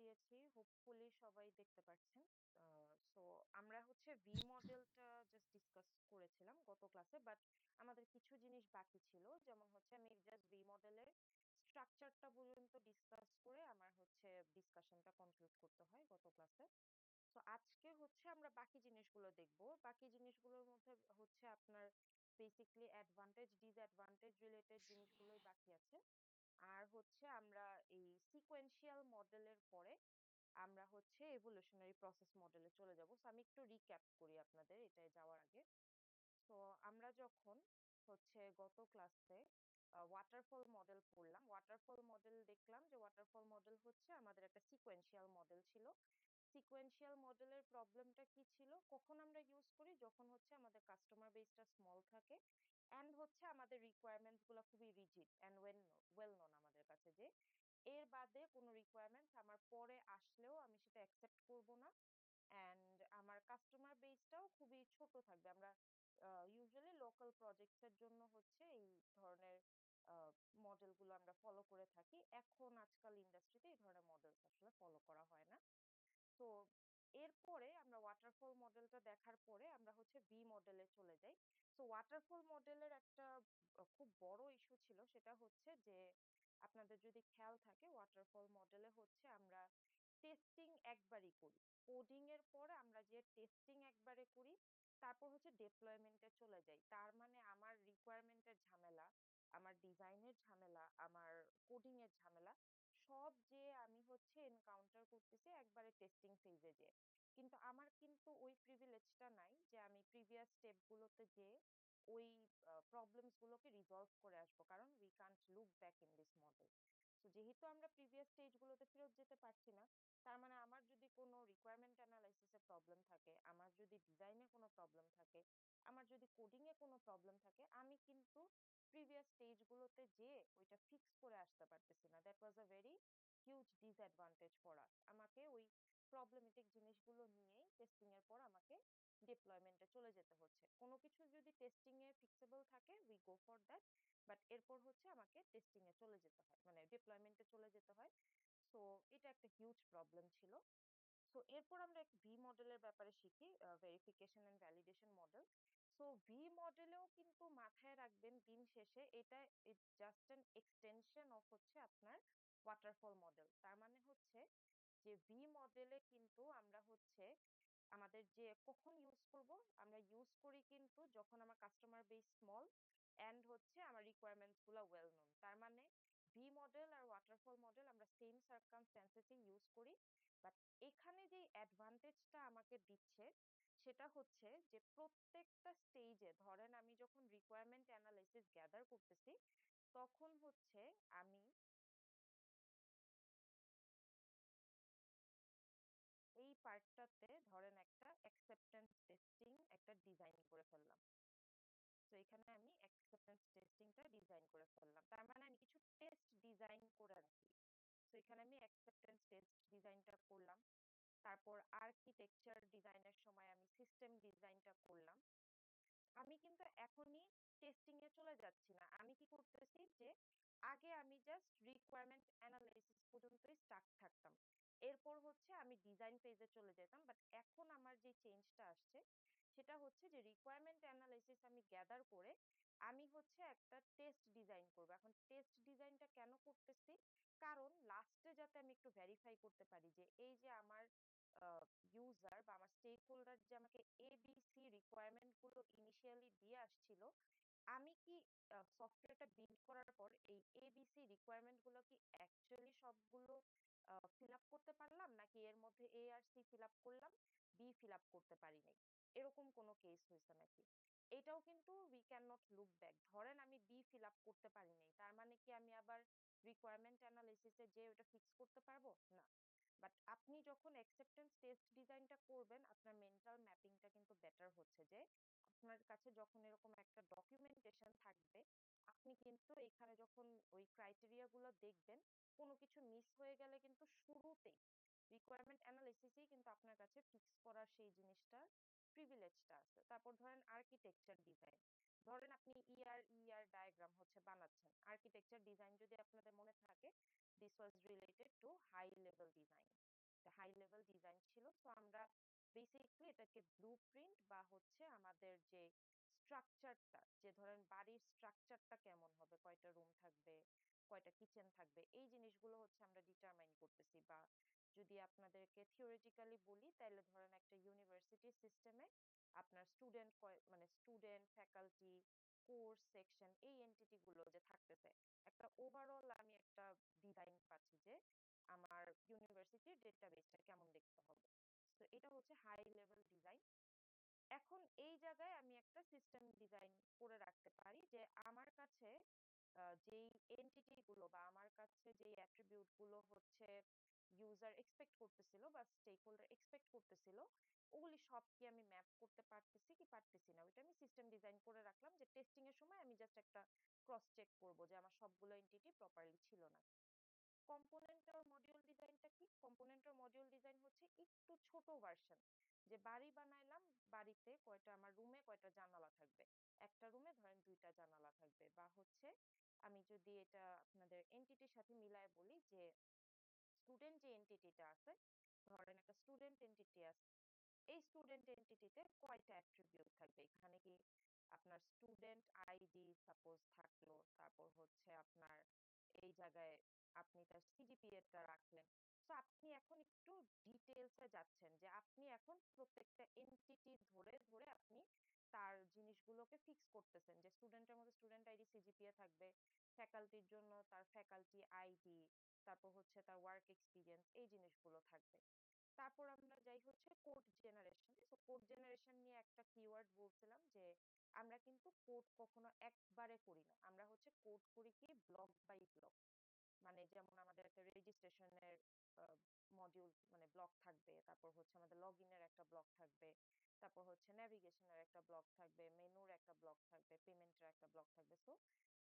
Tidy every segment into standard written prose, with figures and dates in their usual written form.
দিয়েছি। হোপফুলি সবাই দেখতে পাচ্ছেন। আ সো আমরা হচ্ছে ভি মডেলটা জাস্ট ডিসকাস করেছিলাম গত ক্লাসে। বাট আমাদের কিছু জিনিস বাকি ছিল। যেমন হচ্ছে আমি জাস্ট ভি মডেলের স্ট্রাকচারটা পর্যন্ত ডিসকাস করে আমার হচ্ছে ডিসকাশনটা কনক্লুড করতে হয় গত ক্লাসে। সো আজকে হচ্ছে আমরা বাকি জিনিসগুলো দেখব। বাকি জিনিসগুলোর মধ্যে হচ্ছে আপনার বেসিক্যালি অ্যাডভান্টেজ, ডিসঅ্যাডভান্টেজ রিলেটেড জিনিসগুলোই বাকি আছে। আর হচ্ছে আমরা এই সিকোয়েন্সিয়াল মডেলের পরে আমরা হচ্ছে এভোলিউশনারি প্রসেস মডেলে চলে যাব। সো আমি একটু রিক্যাপ করি আপনাদের এটায় যাওয়ার আগে। সো আমরা যখন হচ্ছে গত ক্লাসে ওয়াটারফল মডেল পড়লাম, ওয়াটারফল মডেল দেখলাম যে ওয়াটারফল মডেল হচ্ছে আমাদের একটা সিকোয়েন্সিয়াল মডেল ছিল। সিকোয়েন্সিয়াল মডেলের প্রবলেমটা কি ছিল? কখন আমরা ইউজ করি? যখন হচ্ছে আমাদের কাস্টমার বেসটা স্মল থাকে অ্যান্ড হচ্ছে আমাদের রিকোয়ারমেন্টস গুলা খুবই রিজিড অ্যান্ড ওয়েল নোন আমাদের কাছে যে এর বাদে কোনো রিকোয়ারমেন্টস আমার পরে আসলেও আমি সেটা অ্যাকসেপ্ট করব না। অ্যান্ড আমার কাস্টমার বেসটাও খুবই ছোট থাকবে। আমরা ইউজুয়ালি লোকাল প্রজেক্টস এর জন্য হচ্ছে এই ধরনের মডেল গুলো আমরা ফলো করে থাকি। এখন আজকাল ইন্ডাস্ট্রিতে এই ধরনের মডেলস আসলে ফলো করা হয় না। তো এরপরে আমরা ওয়াটারফল মডেলটা দেখার পরে আমরা হচ্ছে ভি মডেলে চলে যাই। সো ওয়াটারফল মডেলের একটা খুব বড় ইস্যু ছিল, সেটা হচ্ছে যে আপনাদের যদি খেয়াল থাকে ওয়াটারফল মডেলে হচ্ছে আমরা টেস্টিং একবারই করি। কোডিং এর পরে আমরা যে টেস্টিং একবারে করি, তারপর হচ্ছে ডেপ্লয়মেন্টে চলে যাই। তার মানে আমার রিকোয়ারমেন্টের ঝামেলা, আমার ডিজাইনের ঝামেলা, আমার কোডিং এর ঝামেলা সব যে আমি হচ্ছে এনকাউন্টার করতেছি একবারে টেস্টিং ফেজে যে। কিন্তু আমার কিন্তু ওই প্রিভিলেজটা নাই যে আমি প্রিভিয়াস স্টেপ গুলোতে যে ওই প্রবলেমস গুলোকে রিজলভ করে আসবো, কারণ we can't look back in this model. তো যেহেতু আমরা প্রিভিয়াস স্টেজ গুলোতে ফেরত যেতে পারছি না, তার মানে আমার যদি কোনো রিকোয়ারমেন্ট অ্যানালাইসিসে প্রবলেম থাকে, আমার যদি ডিজাইনে কোনো প্রবলেম থাকে, আমার যদি কোডিং এ কোনো প্রবলেম থাকে, আমি কিন্তু প্রিভিয়াস স্টেজ গুলোতে যে ওইটা ফিক্স করে আসতে পারতেছি না। That was a very huge disadvantage for us. আমাকে ওই প্রবলেমেটিক জিনিসগুলো নিয়েই টেস্টিং এর পর আমাকে ডিপ্লয়মেন্টে চলে যেতে হচ্ছে। কোনো কিছু যদি টেস্টিং এ ফিক্সেবল থাকে we go for that. But এরপর হচ্ছে আমাকে টেস্টিং এ চলে যেতে হয়, মানে ডিপ্লয়মেন্টে চলে যেতে হয়। সো এটা একটা হিউজ প্রবলেম ছিল। সো এরপর আমরা এক ভি মডেলের ব্যাপারে শিখি, verification and validation model. So V মডেলেও কিন্তু মাথায় রাখবেন দিন শেষে এটা জাস্ট এন এক্সটেনশন অফ হচ্ছে আপনার ওয়াটারফল মডেল। তার মানে হচ্ছে যে ভি মডেলে কিন্তু আমরা হচ্ছে আমাদের যে কখন ইউজ করব, আমরা ইউজ করি কিন্তু যখন আমার কাস্টমার বেস স্মল এন্ড হচ্ছে আমার রিকোয়ারমেন্টস গুলা ওয়েল নোন। তার মানে ভি মডেল আর ওয়াটারফল মডেল আমরা সেম সার্কামস্ট্যান্সেসে ইউজ করি। বাট এখানে যে অ্যাডভান্টেজটা আমাকে দিচ্ছে সেটা হচ্ছে যে প্রত্যেকটা স্টেজে ধরেন আমি যখন রিকোয়ারমেন্ট অ্যানালাইসিস গ্যাদার করতেছি, তখন হচ্ছে আমি এই পার্টটাতে ধরেন একটা অ্যাকসেপ্টেন্স টেস্টিং একটা ডিজাইন করে ফেললাম। তো এখানে আমি অ্যাকসেপ্টেন্স টেস্টিংটা ডিজাইন করে ফেললাম, তার মানে আমি কিছু টেস্ট ডিজাইন করে রাখি। তো এখানে আমি অ্যাকসেপ্টেন্স টেস্ট ডিজাইনটা করলাম। তারপর আর্কিটেকচার ডিজাইনের সময় আমি সিস্টেম ডিজাইনটা করলাম। আমি কিন্তু এখনই টেস্টিং এ চলে যাচ্ছি না। আমি কি করতেছি যে আগে আমি জাস্ট রিকোয়ারমেন্ট অ্যানালাইসিস পর্যন্তই স্টাক থাকতাম, এরপর হচ্ছে আমি ডিজাইন ফেজে চলে যেতাম। বাট এখন আমার যে চেঞ্জটা আসছে সেটা হচ্ছে যে রিকোয়ারমেন্ট অ্যানালাইসিস আমি গ্যাদার করে আমি হচ্ছে একটা টেস্ট ডিজাইন করব। এখন টেস্ট ডিজাইনটা কেন করতেছি? কারণ লাস্টে যাতে আমি একটু ভেরিফাই করতে পারি যে এই যে আমার ইউজার বা আমার স্টেক হোল্ডার যে আমাকে এবিসি রিকোয়ারমেন্ট গুলো ইনিশিয়ালি দিয়ে আসছিল, আমি কি সফটওয়্যারটা বিল্ড করার পর এই এবিসি রিকোয়ারমেন্ট গুলো কি অ্যাকচুয়ালি সবগুলো ফিল আপ করতে পারলাম, নাকি এর মধ্যে এ আর সি ফিল আপ করলাম, বি ফিল আপ করতে পারি নাই, এরকম কোনো কেস হয়েছে নাকি? এটাও কিন্তু we can not look back. ধরেন আমি বি ফিল আপ করতে পারি নাই, তার মানে কি আমি আবার রিকোয়ারমেন্ট অ্যানালাইসিসে যে ওটা ফিক্স করতে পারবো না? বাট আপনি যখন অ্যাকসেপ্টেন্স টেস্ট ডিজাইনটা করবেন, আপনার মেন্টাল ম্যাপিংটা কিন্তু বেটার হচ্ছে যে আপনার কাছে যখন এরকম একটা ডকুমেন্টেশন থাকবে, আপনি কিন্তু এখানে যখন ওই ক্রাইটেরিয়া গুলো দেখবেন, কোনো কিছু মিস হয়ে গেলে কিন্তু শুরুতেই রিকোয়ারমেন্ট অ্যানালিসিসই কিন্তু আপনার কাছে ফিক্স করার সেই জিনিসটার প্রিভিলেজটা আছে। তারপর ধরেন আর্কিটেকচার ডিজাইন, ধরেন আপনি ইআর ডায়াগ্রাম হচ্ছে বানাচ্ছেন। আর্কিটেকচার ডিজাইন যদি আপনাদের মনে থাকে, this was related to high level design. High level design ছিল। তো আমরা বেসিকলি এটাকে ব্লুপ্রিন্ট বা হচ্ছে আমাদের যে স্ট্রাকচারটা, যে ধরেন বাড়ির স্ট্রাকচারটা কেমন হবে, কয়টা রুম থাকবে, কয়টা কিচেন থাকবে, এই জিনিসগুলো হচ্ছে আমরা ডিটারমাইন করতেছি। বা যদি আপনাদেরকে থিওরিটিক্যালি বলি, তাহলে ধরেন একটা ইউনিভার্সিটি সিস্টেমে আপনার স্টুডেন্ট মানে স্টুডেন্ট, ফ্যাকাল্টি, কোর্স, সেকশন, এই এন্টিটি গুলো যে থাকতেছে, একটা ওভারঅল আমি একটা ডিজাইন পাচ্ছি যে আমার ইউনিভার্সিটির ডেটাবেসটা কেমন দেখতে হবে। তো এটা হচ্ছে হাই লেভেল ডিজাইন। এখন এই জায়গায় আমি একটা সিস্টেম ডিজাইন করে রাখতে পারি যে আমার কাছে যেই এন্টিটি গুলো বা আমার কাছে যেই অ্যাট্রিবিউট গুলো হচ্ছে ইউজার এক্সপেক্ট করতেছিল বা স্টেক হোল্ডার এক্সপেক্ট করতেছিল, ওগুলি সব কি আমি ম্যাপ করতে পারতেছি কি পারতেছি না, ওইটা আমি সিস্টেম ডিজাইন করে রাখলাম যে টেস্টিং এর সময় আমি জাস্ট একটা ক্রস চেক করব যে আমার সবগুলো এন্টিটি প্রপারলি ছিল না। কম্পোনেন্ট আর মডিউল ডিজাইনটা কি? কম্পোনেন্ট আর মডিউল ডিজাইন হচ্ছে একটু ছোট ভার্সন, যে বাড়ি বানাইলাম, বাড়িতে কয়টা আমার রুমে কয়টা জানালা থাকবে, একটা রুমে ধরেন দুইটা জানালা থাকবে। বা হচ্ছে আমি যদি এটা আপনাদের এন্টিটির সাথে মিলায় বলি যে স্টুডেন্ট যে এন্টিটিটা আছে, ধরেন একটা স্টুডেন্ট এন্টিটি আছে, এই স্টুডেন্ট এন্টিটিতে কয়টা অ্যাট্রিবিউট থাকবে, এখানে কি আপনার স্টুডেন্ট আইডি সাপোজ থাকলো, তারপর হচ্ছে আপনার এই জায়গায় আপনি তার সিজিপিএ টা রাখলেন। তো আপনি এখন একটু ডিটেলস এ যাচ্ছেন যে আপনি এখন প্রত্যেকটা এন্টিটি ধরে ধরে আপনি তার জিনিসগুলোকে ফিক্স করতেছেন যে স্টুডেন্টের মধ্যে স্টুডেন্ট আইডি সিজিপিএ থাকবে, ফ্যাকাল্টির জন্য তার ফ্যাকাল্টি আইডি, তারপর হচ্ছে তার ওয়ার্ক এক্সপিরিয়েন্স, এই জিনিসগুলো থাকবে। তারপর আমরা যাই হচ্ছে code generation. So code generation নিয়ে একটা কিওয়ার্ড বলছিলাম যে আমরা কিন্তু কোড কখনো একবারে করি না, আমরা হচ্ছে কোড করি কি ব্লক বাই ব্লক। মানে যেমন আমাদের একটা রেজিস্ট্রেশনের মডিউল মানে ব্লক থাকবে, তারপর হচ্ছে আমাদের লগ ইনের একটা ব্লক থাকবে, তারপর হচ্ছে নেভিগেশনের একটা ব্লক থাকবে, মেনুর একটা ব্লক থাকবে, পেমেন্টের একটা ব্লক থাকবে। So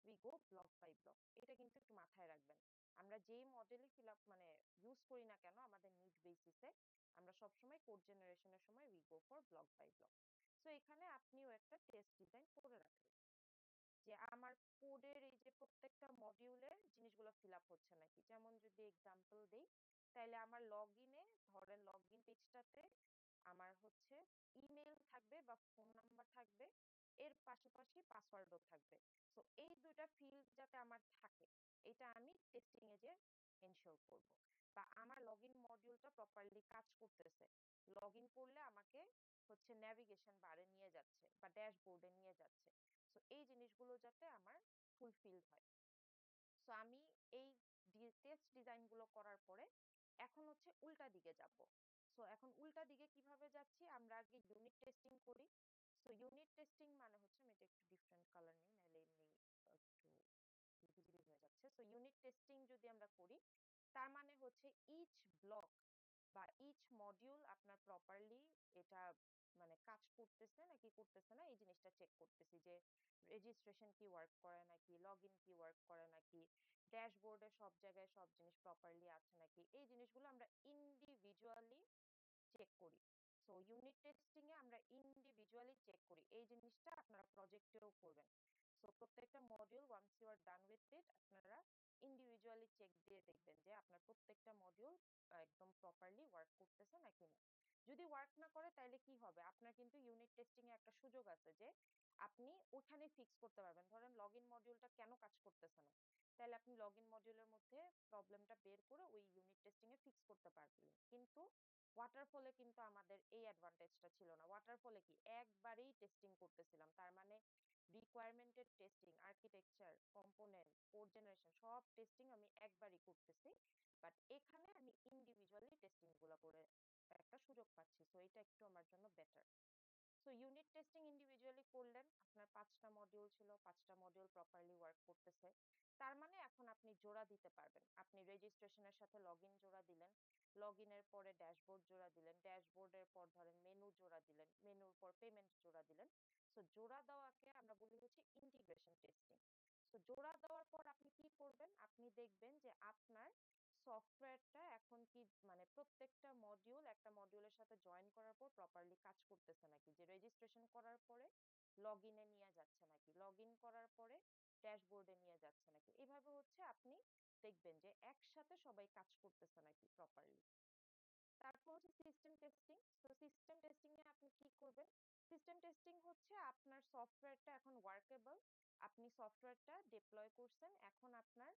we go block by block. এটা কিন্তু একটু মাথায় রাখবেন। আমরা যেই মডেলই ফিল আপ মানে ইউজ করি না কেন আমাদের নিড বেসিসে, আমরা সবসময় কোড জেনারেশনের সময় we go for block by block. So এখানে আপনিও একটা টেস্ট ডিজাইন করে রাখলেন যে আমার কোডের এই যে প্রত্যেকটা মডিউলের জিনিসগুলো ফিল আপ হচ্ছে নাকি। যেমন যদি এক্সাম্পল দেই, তাইলে আমার লগ ইনে ধরেন লগ ইন পেজটাতে আমার হচ্ছে ইমেল থাকবে বা ফোন নাম্বার থাকবে, এর পাশাপাশি পাসওয়ার্ডও থাকবে। সো এই দুইটা ফিল্ড যাতে আমার থাকে, এটা আমি টেস্টিং এ যে এনশিওর করব। বা আমার লগ ইন মডিউলটা প্রপারলি কাজ করতেছে, লগ ইন করলে আমাকে হচ্ছে নেভিগেশন বারে নিয়ে যাচ্ছে বা ড্যাশবোর্ডে নিয়ে যাচ্ছে। সো এই জিনিসগুলো যাতে আমার ফুলফিলড হয়। সো আমি এই টেস্ট ডিজাইন গুলো করার পরে এখন হচ্ছে উল্টা দিকে যাব। সো এখন উল্টা দিকে কিভাবে যাচ্ছি, আমরা আগে ইউনিট টেস্টিং করি। সো ইউনিট টেস্টিং মানে হচ্ছে, আমি এটা একটু ডিফারেন্ট কালার নিই নাহলে এমনি একটু ঝিরিঝিরি হয়ে যাচ্ছে। সো ইউনিট টেস্টিং যদি আমরা করি, তার মানে হচ্ছে ইচ ব্লক বা ইচ মডিউল আপনার প্রপারলি এটা মানে কাজ করতেছে নাকি করতেছে না, এই জিনিসটা চেক করতেছি যে রেজিস্ট্রেশন কি ওয়ার্ক করে নাকি, লগ ইন কি ওয়ার্ক করে নাকি, ড্যাশবোর্ডে সব জায়গায় সব জিনিস প্রপারলি আছে নাকি, এই জিনিসগুলো আমরা ইন্ডিভিজুয়ালি চেক করি। সো ইউনিট টেস্টিং এ আমরা ইন্ডিভিজুয়ালি চেক করি, এই জিনিসটা আপনারা প্রজেক্টেও করবেন। সো প্রত্যেকটা module once you are done with it, আপনারা ইন্ডিভিজুয়ালি চেক দিয়ে দেখবেন যে আপনার প্রত্যেকটা মডিউল একদম প্রপারলি ওয়ার্ক করতেছে নাকি না। যদি ওয়ার্ক না করে তাহলে কি হবে, আপনার কিন্তু ইউনিট টেস্টিং এ একটা সুযোগ আছে যে আপনি ওখানে ফিক্স করতে পারবেন। ধরেন লগ ইন মডিউলটা কেন কাজ করতেছে না, তাহলে আপনি লগ ইন মডিউলের মধ্যে প্রবলেমটা বের করে ওই ইউনিট টেস্টিং এ ফিক্স করতে পারবেন। কিন্তু ওয়াটারফলে কিন্তু আমাদের এই অ্যাডভান্টেজটা ছিল না। ওয়াটারফলে কি একবারেই টেস্টিং করতেছিলাম, তার মানে রিকোয়ারমেন্টের testing, architecture, component, code generation, সব টেস্টিং আমি একবারই করতেছি। বাট এখানে আমি ইন্ডিভিজুয়ালি টেস্টিং গুলো করে একটা সুযোগ পাচ্ছি। সো এটা একটু আমার জন্য better. So unit testing individually করলেন, আপনার 5টা মডিউল ছিল, 5টা মডিউল প্রপারলি ওয়ার্ক করতেছে, তার মানে এখন আপনি জোড়া দিতে পারবেন। আপনি রেজিস্ট্রেশনের সাথে লগ ইন জোড়া দিলেন, লগ ইনের পরে ড্যাশবোর্ড জোড়া দিলেন, ড্যাশবোর্ডের পর ধরেন মেনু জোড়া দিলেন, মেনুর পর পেমেন্ট জোড়া দিলেন। সো জোড়া দেওয়াকে আমরা বলি হচ্ছে ইন্টিগ্রেশন টেস্টিং। সো জোড়া দেওয়ার পর আপনি কি করবেন, আপনি দেখবেন যে আপনার সফটওয়্যারটা এখন কি মানে প্রত্যেকটা মডিউল একটা মডিউলের সাথে জয়েন করার পর প্রপারলি কাজ করতেছে নাকি, যে রেজিস্ট্রেশন করার পরে লগ ইনে নিয়ে যাচ্ছে নাকি, লগ ইন করার পরে ড্যাশবোর্ডে নিয়ে যাচ্ছে নাকি। এভাবে হচ্ছে আপনি দেখবেন যে একসাথে সবাই কাজ করতেছে নাকি প্রপারলি। তারপর হচ্ছে সিস্টেম টেস্টিং। তো সিস্টেম টেস্টিং এ আপনি কি করবেন? সিস্টেম টেস্টিং হচ্ছে আপনার সফটওয়্যারটা এখন ওয়ার্কেবল, আপনি সফটওয়্যারটা ডিপ্লয় করছেন, এখন আপনার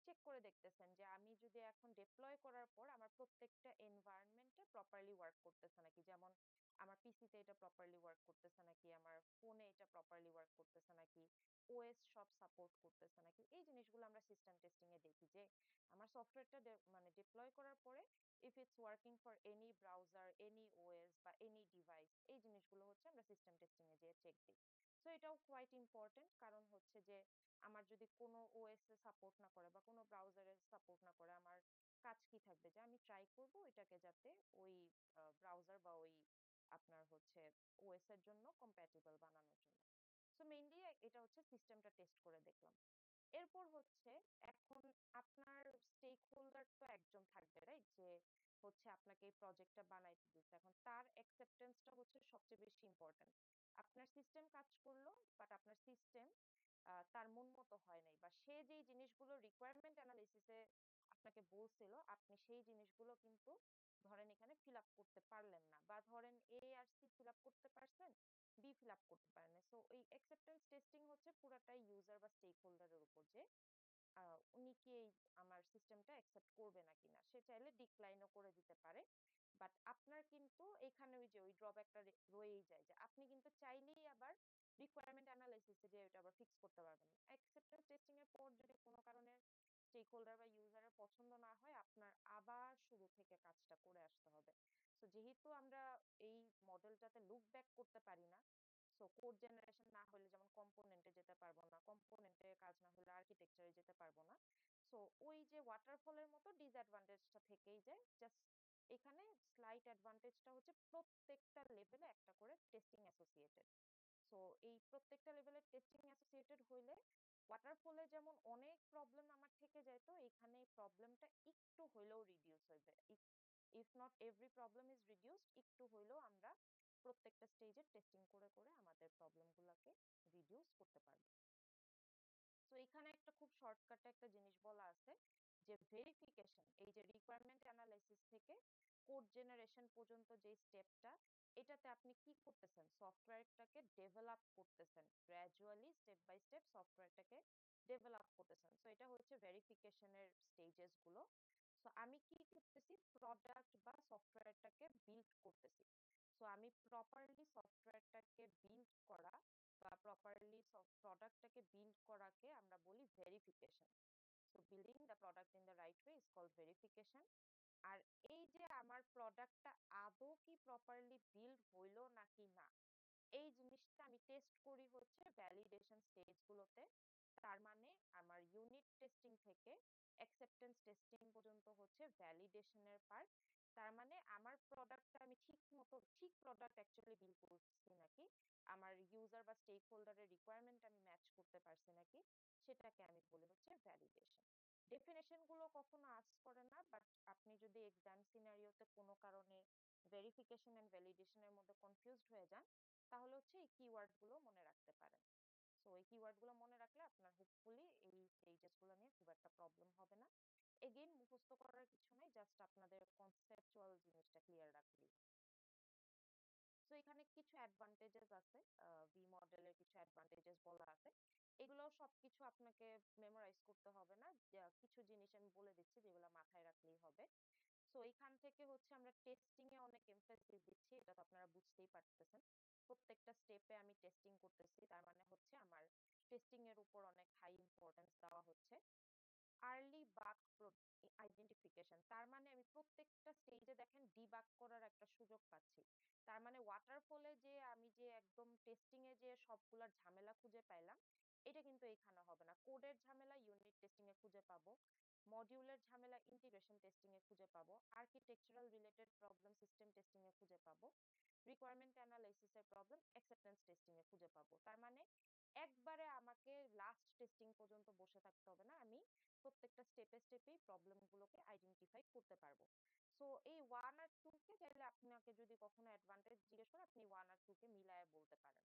চেক করে দেখতেছেন যে আমি যদি এখন ডিপ্লয় করার পর আমার প্রত্যেকটা এনভায়রনমেন্টে প্রপারলি ওয়ার্ক করতেছে নাকি, যেমন আমার পিসিতে এটা প্রপারলি ওয়ার্ক করতেছে নাকি, আমার ফোনে এটা প্রপারলি ওয়ার্ক করতেছে নাকি, ওএস সব সাপোর্ট করতেছে নাকি, এই জিনিসগুলো আমরা সিস্টেম টেস্টিং এ দেখি যে আমার সফটওয়্যারটা মানে ডিপ্লয় করার পরে if it's working for any browser, any OS বা এনি ডিভাইস, এই জিনিসগুলো হচ্ছে আমরা সিস্টেম টেস্টিং এ যে চেক দিই। সো এটাও কোয়াইট ইম্পর্টেন্ট, কারণ হচ্ছে যে আমার যদি কোনো ওএস এ সাপোর্ট না করে বা কোনো ব্রাউজারে সাপোর্ট না করে, আমার কাজ কি থাকবে যে আমি ট্রাই করব এটাকে যাতে ওই ব্রাউজার বা ওই আপনার হচ্ছে ওএস এর জন্য কম্প্যাটিবল বানানোর জন্য। সো মেইনলি এটা হচ্ছে সিস্টেমটা টেস্ট করে দেখলাম। এরপর হচ্ছে এখন আপনার স্টেক হোল্ডার তো একজন থাকবে, রাইট, যে হচ্ছে আপনাকে এই প্রজেক্টটা বানাইতে দিচ্ছে, এখন তার অ্যাকসেপ্টেন্সটা হচ্ছে সবচেয়ে বেশি ইম্পর্টেন্ট। আপনার সিস্টেম কাজ করলো, বাট আপনার সিস্টেম তার মন মতো হয় নাই, বা সে যেই জিনিসগুলো রিকোয়ারমেন্ট অ্যানালিসিসে আপনাকে বলছিল আপনি সেই জিনিসগুলো কিন্তু ধরেন এখানে ফিল আপ করতে পারলেন না, বা ধরেন এ আর সি ফিল আপ করতে পারছেন, বি ফিল আপ করতে পারেন না। সো এই অ্যাকসেপ্টেন্স টেস্টিং হচ্ছে পুরাটাই ইউজার বা স্টেক হোল্ডারের উপর যে উনি কি এই আমার সিস্টেমটা অ্যাকসেপ্ট করবে নাকি না, সে চাইলে ডিক্লাইনও করে দিতে পারে। বাট আপনার কিন্তু এখানে ওই যে ওই ড্রব্যাকটা রয়েই যায় যে আপনি কিন্তু চাইলেই আবার রিকোয়ারমেন্ট অ্যানালাইসিসে যে এটা আবার ফিক্স করতে পারবেন না। অ্যাকসেপ্টেন্স টেস্টিং এর পর যদি কোনো কারণে স্টেক হোল্ডার বা ইউজারের পছন্দ না হয়, আপনার আবার শুরু থেকে কাজটা করে আসতে হবে। সো যেহেতু আমরা এই মডেলটাতে লুক ব্যাক করতে পারি না, সো কোড জেনারেশন না হলে যেমন কম্পোনেন্টে যেতে পারবো না, কম্পোনেন্টে কাজ না হলে আর্কিটেকচারে যেতে পারবো না। সো ওই যে ওয়াটারফলের মতো ডিসঅ্যাডভান্টেজটা থেকেই যায়, জাস্ট এখানে স্লাইট অ্যাডভান্টেজটা হচ্ছে প্রত্যেকটা লেভেলে একটা করে টেস্টিং অ্যাসোসিয়েটেড। সো এই প্রত্যেকটা লেভেলের টেস্টিং অ্যাসোসিয়েটেড হইলে ওয়াটারফলে যেমন অনেক প্রবলেম আমার থেকে যায়, তো এখানে এই প্রবলেমটা একটু হইলেও রিডিউস হইবে। If not every problem is reduced, একটু হইলেও আমরা প্রত্যেকটা স্টেজে টেস্টিং করে করে আমাদের প্রবলেম গুলাকে রিডিউস করতে পারবো। তো এখানে একটা খুব শর্টকাটে একটা জিনিস বলা আছে যে ভেরিফিকেশন, এই যে রিকোয়ারমেন্ট অ্যানালাইসিস থেকে কোড জেনারেশন পর্যন্ত যে স্টেপটা, এটাতে আপনি কি করতেছেন, সফটওয়্যারটাকে ডেভেলপ করতেছেন, গ্র্যাজুয়ালি স্টেপ বাই স্টেপ সফটওয়্যারটাকে ডেভেলপ করতেছেন। সো এটা হচ্ছে ভেরিফিকেশনের স্টেজেস গুলো। সো আমি কি করতেছি, প্রোডাক্ট বা সফটওয়্যারটাকে বিল্ড করতেছি। সো আমি প্রপারলি সফটওয়্যারটাকে বিল্ড করা বা প্রপারলি প্রোডাক্টটাকে বিল্ড করাকে আমরা বলি verification. So building the product in the right way is called verification. আর এই যে আমার প্রোডাক্টটা আদৌ কি প্রপারলি বিল্ড হইলো নাকি না, এই জিনিসটা আমি টেস্ট করি হচ্ছে ভ্যালিডেশন স্টেজ গুলোতে। তার মানে আমার ইউনিট টেস্টিং থেকে অ্যাকসেপ্টেন্স টেস্টিং পর্যন্ত হচ্ছে ভ্যালিডেশনের পার্ট। তার মানে আমার প্রোডাক্টটা আমি ঠিক মতো ঠিক প্রোডাক্ট অ্যাকচুয়ালি বিল করছি নাকি, আমার ইউজার বা স্টেক হোল্ডারের রিকোয়ারমেন্ট আমি ম্যাচ করতে পারছি নাকি, সেটাকে আমি বলি হচ্ছে ভ্যালিডেশন। ডেফিনেশন গুলো কখনো আস্ক করে না, বাট আপনি যদি এক্সাম সিনারিওতে কোনো কারণে ভেরিফিকেশন এন্ড ভ্যালিডেশনের মধ্যে কনফিউজড হয়ে যান, তাহলে হচ্ছে এই কিওয়ার্ড গুলো মনে রাখতে পারেন। সো এই কিওয়ার্ড গুলো মনে রাখলে আপনার হোপফুলি এই স্টেজেস গুলো নিয়ে খুব একটা প্রবলেম হবে না। এগেইন মুখস্থ করার কিছু নাই, জাস্ট আপনাদের কনসেপচুয়াল জিনিসটা ক্লিয়ার রাখলেই। সো এখানে কিছু অ্যাডভান্টেজেস আছে, ভি মডেলের কিছু অ্যাডভান্টেজেস বলা আছে, এগুলো সবকিছু আপনাকে মেমোরাইজ করতে হবে না, কিছু জিনিস আমি বলে দিচ্ছি যেগুলো মাথায় রাখলেই হবে। সো এখান থেকে হচ্ছে আমরা টেস্টিং এ অনেক এমফেসিস দিচ্ছি, এটা তো আপনারা বুঝতেই পারতেছেন। প্রত্যেকটা স্টেপে আমি টেস্টিং করতেছি, তার মানে হচ্ছে আমার টেস্টিং এর উপর অনেক হাই ইম্পর্টেন্স দেওয়া হচ্ছে। আর্লি বাগ আইডেন্টিফিকেশন, তার মানে আমি প্রত্যেকটা স্টেজে দেখেন ডিবাগ করার একটা সুযোগ পাচ্ছি। তার মানে ওয়াটারফলে যে আমি যে একদম টেস্টিং এ যে সবগুলার ঝামেলা খুঁজে পাইলাম, এটা কিন্তু এখানে হবে না। কোডের ঝামেলা ইউনিট টেস্টিং এ খুঁজে পাবো, মডিউলের ঝামেলা ইন্টিগ্রেশন টেস্টিং এ খুঁজে পাবো, architectural related problem system testing এ খুঁজে পাবো, রিকোয়ারমেন্ট অ্যানালাইসিস এর প্রবলেম অ্যাকসেপ্টেন্স টেস্টিং এ খুঁজে পাবো। তার মানে একবারে আমাকে লাস্ট টেস্টিং পর্যন্ত বসে থাকতে হবে না, আমি প্রত্যেকটা স্টেপে স্টেপেই প্রবলেম গুলোকে আইডেন্টিফাই করতে পারবো। সো এই ওয়ান আর টু কে চাইলে আপনাকে যদি কখনো অ্যাডভান্টেজ জিজ্ঞেস করে, আপনি ওয়ান আর টু কে মিলায় বলতে পারেন।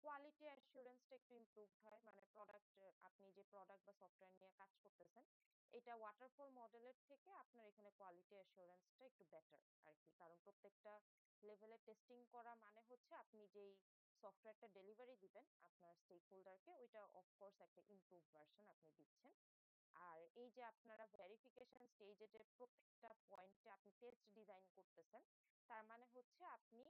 কোয়ালিটি অ্যাসুরেন্সটা একটু ইমপ্রুভড হয়, মানে প্রোডাক্ট, আপনি যে প্রোডাক্ট বা সফটওয়্যার নিয়ে কাজ করতেছেন এটা ওয়াটারফল মডেলের থেকে আপনার এখানে কোয়ালিটি অ্যাসুরেন্সটা একটু বেটার আর কি, কারণ প্রত্যেকটা লেভেলে টেস্টিং করা মানে হচ্ছে আপনি যেই সফটওয়্যারটা ডেলিভারি দিবেন আপনার স্টেক হোল্ডারকে, ওইটা অফকোর্স একটা ইমপ্রুভ ভার্সন আপনি দিচ্ছেন। আর এই যে আপনারা ভেরিফিকেশন স্টেজে যে প্রত্যেকটা পয়েন্টে আপনি টেস্ট ডিজাইন করতেছেন, তার মানে হচ্ছে আপনি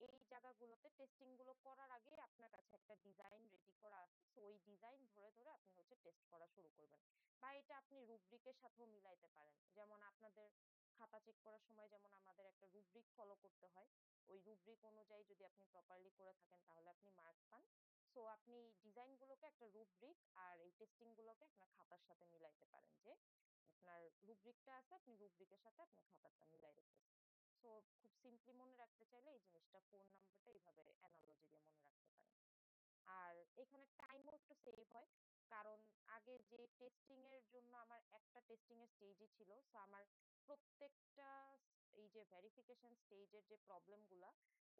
এই জায়গাগুলোতে টেস্টিং গুলো করার আগে আপনার কাছে একটা ডিজাইন রেডি করা আছে, সো ওই ডিজাইন ধরে ধরে আপনি হচ্ছে টেস্ট করা শুরু করবেন। বা এটা আপনি রুব্রিকের সাথেও মিলাইতে পারেন, যেমন আপনাদের খাতা চেক করার সময় যেমন আমাদের একটা রুব্রিক ফলো করতে হয়, ওই রুব্রিক অনুযায়ী যদি আপনি প্রপারলি করে থাকেন তাহলে আপনি মার্ক পান। সো আপনি ডিজাইন গুলোকে একটা রুব্রিক আর এই টেস্টিং গুলোকে আপনার খাতার সাথে মিলাইতে পারেন, যে আপনার রুব্রিকটা আছে আপনি রুব্রিকের সাথে আপনার খাতাটা মিলাই রেখেছেন। সো খুব সিম্পলি মনে রাখতে চাইলে এই জিনিসটা 4 নাম্বারটা এইভাবে অ্যানালজি দিয়ে মনে রাখতে পারেন। আর এখানে টাইমও একটু সেভ হয়, কারণ আগে যে টেস্টিং এর জন্য আমার একটা টেস্টিং এর স্টেজই ছিল, সো আমার প্রত্যেকটা এই যে ভেরিফিকেশন স্টেজের যে প্রবলেম গুলা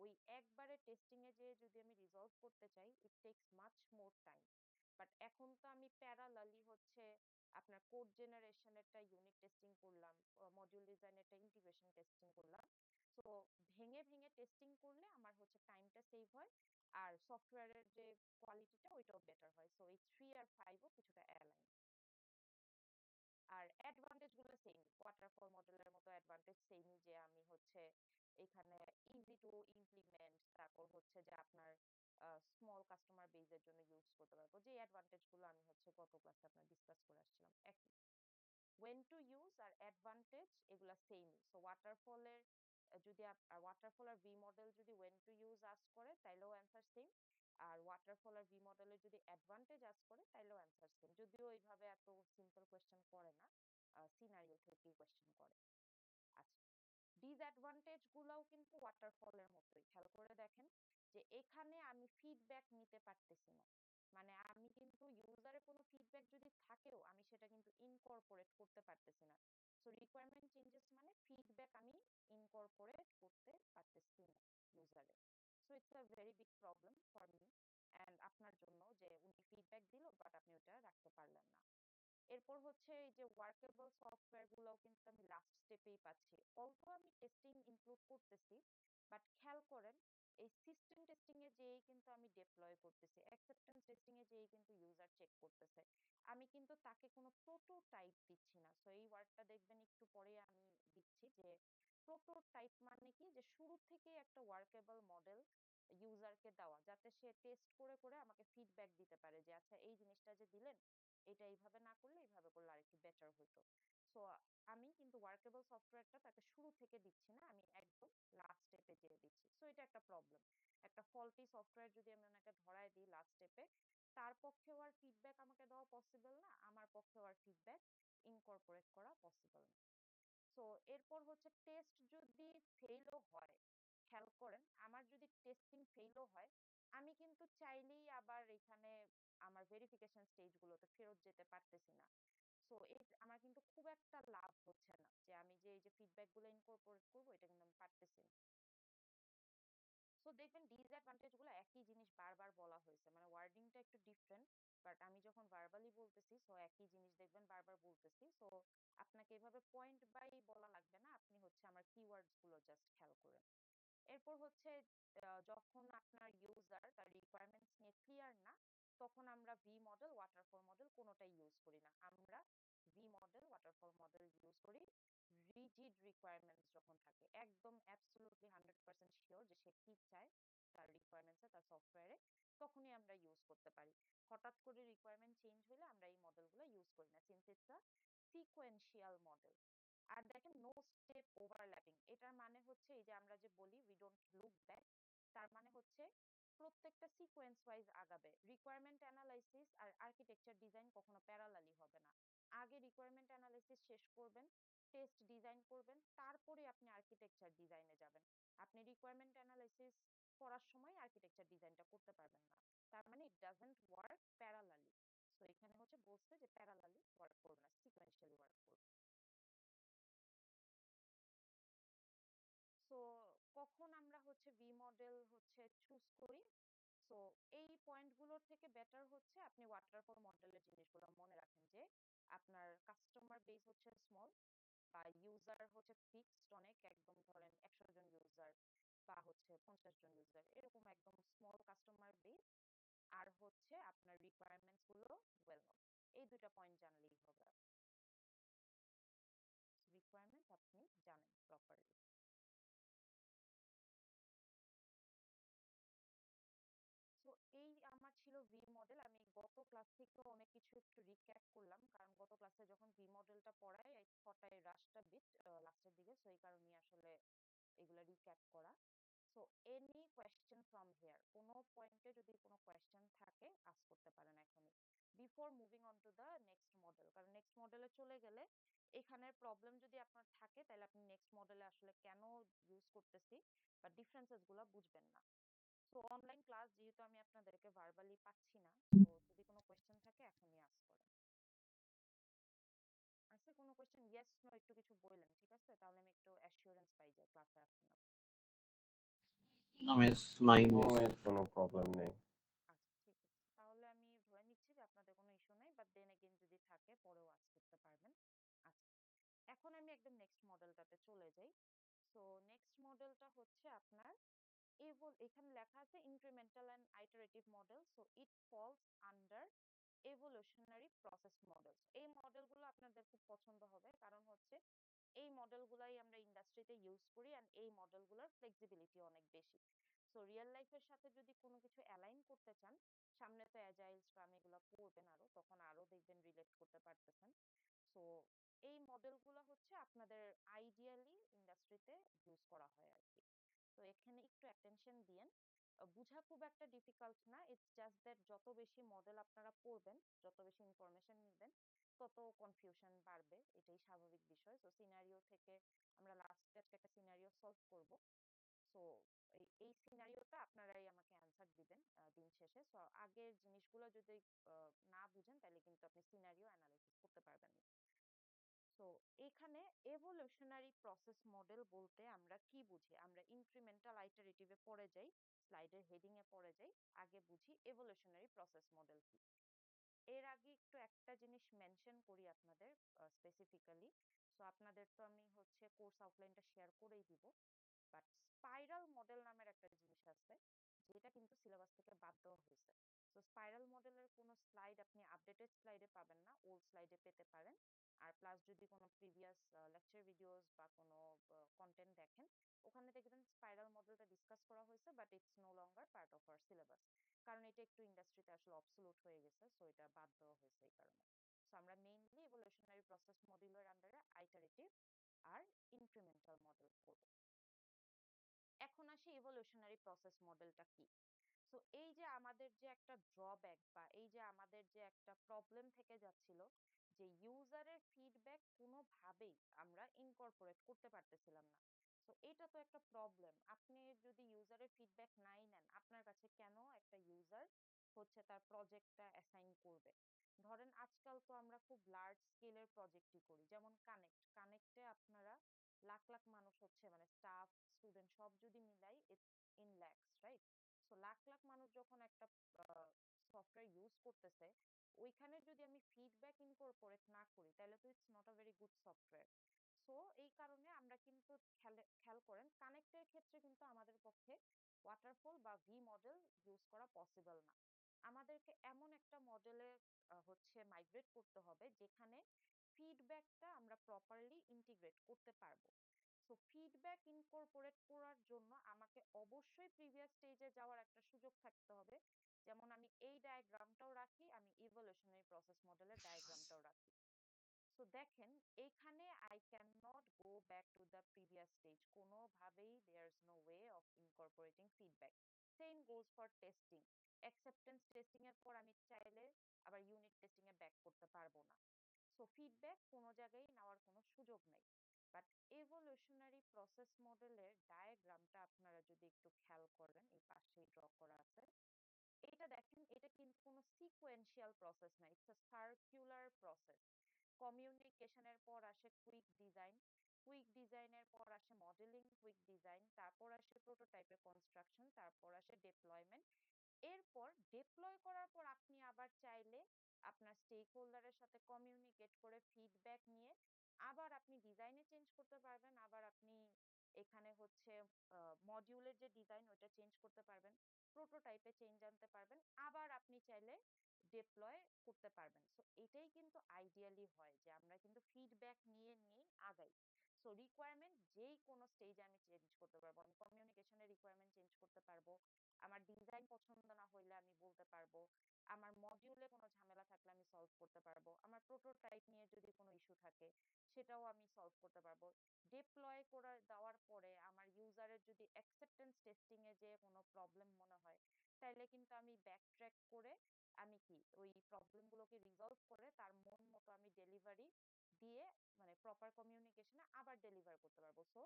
ওই একবারে টেস্টিং এ যে যদি আমি রিজলভ করতে চাই it takes much more time. But এখন তো আমি প্যারালালি হচ্ছে আপনার কোড জেনারেশনেরটা ইউনিট টেস্টিং করলাম, মডিউল ডিজাইনেরটা ইন্টিগ্রেশন টেস্টিং করলাম। সো ভেঙে ভেঙে টেস্টিং করলে আমার হচ্ছে টাইমটা সেভ হয়, আর সফটওয়্যারের যে কোয়ালিটিটা ওইটাও বেটার হয়। সো এই 3 আর 5ও কিছুটা অ্যালাইন। আর অ্যাডভান্টেজ গুলো সেম, ওয়াটারফল মডেলের মতো অ্যাডভান্টেজ সেমই, যে আমি হচ্ছে এখানে ইজি টু ইমপ্লিমেন্ট, তারপর হচ্ছে যে আপনার স্মল কাস্টমার বেজের জন্য ইউজ করতে পারবো, যে অ্যাডভান্টেজ গুলো আমি হচ্ছে গত ক্লাসে আপনার ডিসকাস করে আসছিলাম একই। ওয়েন টু ইউজ আর অ্যাডভান্টেজ এগুলা সেমই। সো ওয়াটারফলের যদি ওয়াটারফল আর ভি মডেল যদি ওয়েন টু ইউজ আস্ক করে তাইলেও অ্যান্সার সেম, আর ওয়াটারফল আর ভি মডেলের যদি অ্যাডভান্টেজ আস্ক করে তাইলেও অ্যান্সার সেম, যদিও এইভাবে এত সিম্পল কোয়েশ্চেন করে না, সিনারিও থেকে কোয়েশ্চেন করে। আচ্ছা, ডিসঅ্যাডভান্টেজ গুলাও কিন্তু ওয়াটারফলের মতোই, খেয়াল করে দেখেন যে এখানে আমি ফিডব্যাক নিতে পারতেছি না, মানে আমি কিন্তু ইউজারের কোনো ফিডব্যাক যদি থাকেও আমি সেটা কিন্তু ইনকর্পোরেট করতে পারতেছি না। সো রিকোয়ারমেন্ট চেঞ্জেস মানে ফিডব্যাক আমি ইনকর্পোরেট করতে পারতেছি না ইউজারের। So it's a very big problem for me and আপনার জন্য, যে উনি ফিডব্যাক দিল বাট আপনি ওটা রাখতে পারলেন না। এরপর হচ্ছে এই যে ওয়ার্কেবল সফটওয়্যার গুলোও কিন্তু আমি লাস্ট স্টেপেই পাচ্ছি, অল্প আমি টেস্টিং ইনক্লুড করতেছি, বাট খেয়াল করেন এই সিস্টেম টেস্টিং এ যেই কিন্তু আমি ডিপ্লয় করতেছি, অ্যাকসেপ্টেন্স টেস্টিং এ যেই কিন্তু ইউজার চেক করতেছে, আমি কিন্তু তাকে কোনো প্রোটোটাইপ দিচ্ছি না। সো এই ওয়ার্ডটা দেখবেন একটু পরে আমি দিচ্ছি, যে প্রোটোটাইপ মানে কি, যে শুরু থেকে একটা ওয়ার্কেবল মডেল ইউজারকে দেওয়া, যাতে সে টেস্ট করে করে আমাকে ফিডব্যাক দিতে পারে যে আচ্ছা এই জিনিসটা যে দিলেন এটা এইভাবে না করলে এইভাবে করলে আরেকটু বেটার হতো। সো আমি কিন্তু ওয়ার্কেবল সফটওয়্যারটা তাকে শুরু থেকে দিচ্ছি না, আমি একদম লাস্ট স্টেপে যেয়ে দিচ্ছি। সো এটা একটা প্রবলেম, একটা ফল্টি সফটওয়্যার যদি আমি ওনাকে ধরায় দিই লাস্ট স্টেপে, তার পক্ষেও আর ফিডব্যাক আমাকে দেওয়া পসিবল না, আমার পক্ষেও আর ফিডব্যাক ইনকর্পোরেট করা পসিবল না। সো এরপর হচ্ছে টেস্ট যদি ফেইলও হয়, খেয়াল করেন আমার যদি টেস্টিং ফেইলও হয় আমি কিন্তু চাইলেই আবার এখানে আমার ভেরিফিকেশন স্টেজ গুলোতে ফেরত যেতে পারতেছি না। সো এই আমার কিন্তু খুব একটা লাভ হচ্ছে না, যে আমি যে এই যে ফিডব্যাক গুলো ইনকর্পোরেট করবো এটা কিন্তু আমি পারতেছি না। সো দেখবেন ডিসঅ্যাডভান্টেজ গুলো একই জিনিস বারবার বলা হয়েছে, মানে ওয়ার্ডিংটা একটু ডিফারেন্ট, বাট আমি যখন ভার্বালি বলতেছি সো একই জিনিস দেখবেন বারবার বলতেছি। সো আপনাকে এভাবে পয়েন্ট বাই বলা লাগবে না, আপনি হচ্ছে আমার কিওয়ার্ডস গুলো জাস্ট খেয়াল করেন। এরপর হচ্ছে যখন আপনার ইউজার তার রিকোয়ারমেন্টস নিয়ে ক্লিয়ার না, তখন আমরা ভি মডেল ওয়াটারফল মডেল কোনোটাই ইউজ করি না, আমরা V model waterfall model use করি রিজিড রিকোয়ারমেন্টস যখন থাকে, একদম অ্যাবসলিউটলি 100% শিওর যে সে কি চায় তার রিকোয়ারমেন্টসে তার সফটওয়্যারে, তখনই আমরা ইউজ করতে পারি। হঠাৎ করে রিকোয়ারমেন্ট চেঞ্জ হলে আমরা এই মডেলগুলো ইউজ করি না, since it's a sequential model. আর দেখেন নো স্টেপ ওভারল্যাপিং, এটার মানে হচ্ছে এই যে আমরা যে বলি উই ডোন্ট লুক ব্যাক, তার মানে হচ্ছে প্রত্যেকটা সিকোয়েন্স ওয়াইজ আগাবে। রিকোয়ারমেন্ট অ্যানালাইসিস আর আর্কিটেকচার ডিজাইন কখনো প্যারালালি হবে না, আগে রিকোয়ারমেন্ট অ্যানালাইসিস শেষ করবেন, টেস্ট ডিজাইন করবেন, তারপরে আপনি আর্কিটেকচার ডিজাইনে যাবেন। আপনি রিকোয়ারমেন্ট অ্যানালাইসিস করার সময় আর্কিটেকচার ডিজাইনটা করতে পারবেন না, তার মানে it doesn't work parallelly. So এখানে হচ্ছে বলছে যে প্যারালালি ওয়ার্ক করবে না, সিকোয়েন্সিয়ালি ওয়ার্ক করবে। সো কখন আমরা হচ্ছে ভি মডেল হচ্ছে চুজ করি, সো এই পয়েন্টগুলোর থেকে বেটার হচ্ছে আপনি ওয়াটারফল মডেলের জিনিসগুলো মনে রাখেন যে আপনার কাস্টমার বেস হচ্ছে স্মল, বা ইউজার হচ্ছে ফিক্সড অনেক, একদম ধরেন 100 জন ইউজার বা হচ্ছে 50 জন ইউজার, এরকম একদম স্মল কাস্টমার বেস। আর হচ্ছে আপনার রিকোয়ারমেন্টস গুলো ওয়েল নোন। এই দুইটা পয়েন্ট জানলেই হবে। রিকোয়ারমেন্টস আপনি জানেন প্রপারলি। সো এই আমার ছিল ভি মডেল। আমি গত ক্লাস থেকে অনেক কিছু একটু রিক্যাপ করলাম, কারণ গত ক্লাসে যখন ভি মডেলটা পড়াই এই থটাই রাশটা বিট লাস্টের দিকে, সো এই কারণে আসলে এগুলা রিক্যাপ করা। So any question from here, কোনো পয়েন্টে যদি কোনো কোয়েশ্চেন থাকে আস্ক করতে পারেন এখনই, before moving on to the next model. কারণ নেক্সট মডেলে চলে গেলে এখানের প্রবলেম যদি আপনার থাকে, তাহলে আপনি নেক্সট মডেলে আসলে কেন ইউজ করতেছি বা ডিফারেন্সেস গুলা বুঝবেন না। সো অনলাইন ক্লাস যেহেতু আমি আপনাদেরকে ভার্বালি পাচ্ছি না, তো যদি কোনো কোয়েশ্চেন থাকে এখনই আস্ক করেন। আছে কোনো কোয়েশ্চেন? ইয়েস নো একটু কিছু বললেন, ঠিক আছে, তাহলে আমি একটু অ্যাসিওরেন্স পাই যে ক্লাসে আছেন আপনি। No, miss, my no miss. এর কোনো প্রবলেম নেই। আচ্ছা ঠিক আছে, তাহলে আমি ধরে নিচ্ছি যে আপনাদের কোনো ইস্যু নাই, বাট দেন এগেইন যদি থাকে পরেও আস্ক করতে পারবেন। আচ্ছা, এখন আমি একদম নেক্সট মডেলটাতে চলে যাই। সো নেক্সট মডেলটা হচ্ছে আপনার এখানে লেখা আছে incremental and iterative model. So it falls under evolutionary process models. এই মডেলগুলো আপনাদের খুব পছন্দ হবে, কারণ হচ্ছে এই মডেলগুলাই আমরা ইন্ডাস্ট্রিতে ইউজ করি, এন্ড এই মডেলগুলোর ফ্লেক্সিবিলিটি অনেক বেশি। সো রিয়েল লাইফের সাথে যদি কোনো কিছু অ্যালাইন করতে চান, সামনে তো অ্যাজাইল স্ক্রাম এগুলো পড়বেন আরো, তখন আরো দেখবেন রিলেট করতে পারতেছেন। সো এই মডেলগুলো হচ্ছে আপনাদের আইডিয়ালি ইন্ডাস্ট্রিতে ইউজ করা হয় আর কি। তো এখানে একটু অ্যাটেনশন দিয়েন। বুঝা খুব একটা ডিফিকাল্ট না, ইটস জাস্ট দ্যাট যত বেশি মডেল আপনারা পড়বেন, যত বেশি ইনফরমেশন নেবেন, তত কনফিউশন বাড়বে, এটাই স্বাভাবিক বিষয়। সো সিনারিও থেকে আমরা লাস্টে আজকে একটা সিনারিও সলভ করব। সো এই সিনারিওটা আপনারাই আমাকে অ্যান্সার দিবেন দিন শেষে। সো আগের জিনিসগুলো যদি না বুঝেন, তাহলে কিন্তু আপনি সিনারিও অ্যানালাইসিস করতে পারবেন না। সো এখানে এভোলিউশনারি প্রসেস মডেল বলতে আমরা কি বুঝি? আমরা ইনক্রিমেন্টাল আইটারেটিভে পড়ে যাই, স্লাইডের হেডিং এ পড়ে যাই, আগে বুঝি এভোলিউশনারি প্রসেস মডেল কি। এর আগে একটু একটা জিনিস মেনশন করি আপনাদের স্পেসিফিক্যালি। সো আপনাদের তো আমি হচ্ছে কোর্স আউটলাইনটা শেয়ার করেই দিব, বাট স্পাইরাল মডেল নামের একটা জিনিস আছে, যেটা কিন্তু সিলেবাস থেকে বাদ দেওয়া হয়েছে। তো স্পাইরাল মডেলের কোনো স্লাইড আপনি আপডেটেড স্লাইডে পাবেন না, ওল্ড স্লাইডে পেতে পারেন। আর প্লাস যদি কোনো প্রিভিয়াস লেকচার ভিডিওস বা কোনো কন্টেন্ট দেখেন, ওখানে দেখবেন স্পাইরাল মডেলটা ডিসকাস করা হয়েছে, but it's no longer part of our syllabus, কারণ এটা একটু ইন্ডাস্ট্রিতে আসলে অবসোলুট হয়ে গেছে, সো এটা বাদ দেওয়া হয়েছে এই কারণে। সো আমরা মেইনলি ইভোলিউশনারি প্রসেস মডেলের আন্ডারে আইটারেটিভ আর ইনক্রিমেন্টাল মডেল করব। এখন আসি ইভোলিউশনারি প্রসেস মডেলটা কি। সো এই যে আমাদের যে একটা ড্রব্যাক বা এই যে আমাদের যে একটা প্রবলেম থেকে যাচ্ছিল, যে ইউজারের ফিডব্যাক কোনোভাবেই আমরা ইনকর্পোরেট করতে পারতেছিলাম না। সো এটা তো একটা প্রবলেম। আপনি যদি ইউজারের ফিডব্যাক নাই নেন, আপনার কাছে কেন একটা ইউজার হচ্ছে তার প্রজেক্টটা অ্যাসাইন করবে? ধরেন আজকাল তো আমরা খুব লার্জ স্কেলের প্রজেক্টই করি, যেমন কানেক্টে আপনারা লাখ লাখ মানুষ হচ্ছে, মানে স্টাফ স্টুডেন্ট সব যদি মিলাই it's in lakhs, right? So lakh lakh মানুষ যখন একটা সফটওয়্যার ইউজ করতেছে, ওইখানে যদি আমি ফিডব্যাক ইনকর্পোরেট না করি, তাহলে তো it's not a very good software. So এই কারণে আমরা কিন্তু খেয়াল করেন কানেক্টের ক্ষেত্রে কিন্তু আমাদের পক্ষে ওয়াটারফল বা ভি মডেল ইউজ করা পসিবল না। আমাদেরকে এমন একটা মডেলে হচ্ছে মাইগ্রেট করতে হবে যেখানে ফিডব্যাকটা আমরা প্রপারলি ইন্টিগ্রেট করতে পারবো। সো ফিডব্যাক ইনকর্পোরেট করার জন্য আমাকে অবশ্যই প্রিভিয়াস স্টেজে যাওয়ার একটা সুযোগ থাকতে হবে। যেমন আমি এই ডায়াগ্রামটাও রাখি, আমি ইভলিউশনারি প্রসেস মডেলের ডায়াগ্রামটাও রাখি। সো দেখেন এখানে I can not go back to the previous stage, কোনোভাবেই there is no way of incorporating feedback. Same goes for testing. Acceptance testing এর পর আমি চাইলে আবার ইউনিট টেস্টিং এ ব্যাক করতে পারবো না। সো ফিডব্যাক কোনো জায়গায় নেওয়ার কোনো সুযোগ নেই। বাট এভলিউশনারি প্রসেস মডেলের ডায়াগ্রামটা আপনারা যদি একটু খেয়াল করেন, এই পাশেই ড্র করা আছে, এটা দেখেন, এটা কিন্তু কোনো সিকোয়েন্সিয়াল প্রসেস না, ইটস আ সার্কুলার প্রসেস। কমিউনিকেশনের পর আসে কুইক ডিজাইন, কুইক ডিজাইনের পর আসে মডেলিং, কুইক ডিজাইন, তারপর আসে প্রোটোটাইপের কনস্ট্রাকশন, তারপর আসে ডিপ্লয়মেন্ট, এরপর ডিপ্লয় করার পর আপনি আবার চাইলে আপনার স্টেক হোল্ডারের সাথে কমিউনিকেট করে ফিডব্যাক নিয়ে আবার আপনি ডিজাইনে চেঞ্জ করতে পারবেন, আবার আপনি এখানে হচ্ছে মডিউলের যে ডিজাইন ওটা চেঞ্জ করতে পারবেন, প্রোটোটাইপে চেঞ্জ আনতে পারবেন, আবার আপনি চাইলে ডিপ্লয় করতে পারবেন। সো এটাই কিন্তু আইডিয়ালি হয় যে আমরা কিন্তু ফিডব্যাক নিয়ে নিয়েই আগাই। সো রিকোয়ারমেন্ট যেই কোনো স্টেজে আমি চেঞ্জ করতে পারবো, আমি কমিউনিকেশনের রিকোয়ারমেন্ট চেঞ্জ করতে পারবো, আমার ডিজাইন পছন্দ না হইলে আমি বলতে পারবো, আমার মডিউলে কোনো ঝামেলা থাকলে আমি সলভ করতে পারবো, আমার প্রোটোটাইপ নিয়ে যদি কোনো ইস্যু থাকে সেটাও আমি সলভ করতে পারবো। ডিপ্লয় করে দেওয়ার পরে আমার ইউজারের যদি অ্যাকসেপ্টেন্স টেস্টিং এ যে কোনো প্রবলেম মনে হয়, তাইলে কিন্তু আমি ব্যাক ট্র্যাক করে আমি কি ওই প্রবলেম গুলোকে রিজলভ করে তার মন মতো আমি ডেলিভারি দিয়ে মানে প্রপার কমিউনিকেশনে আবার ডেলিভার করতে পারবো। সো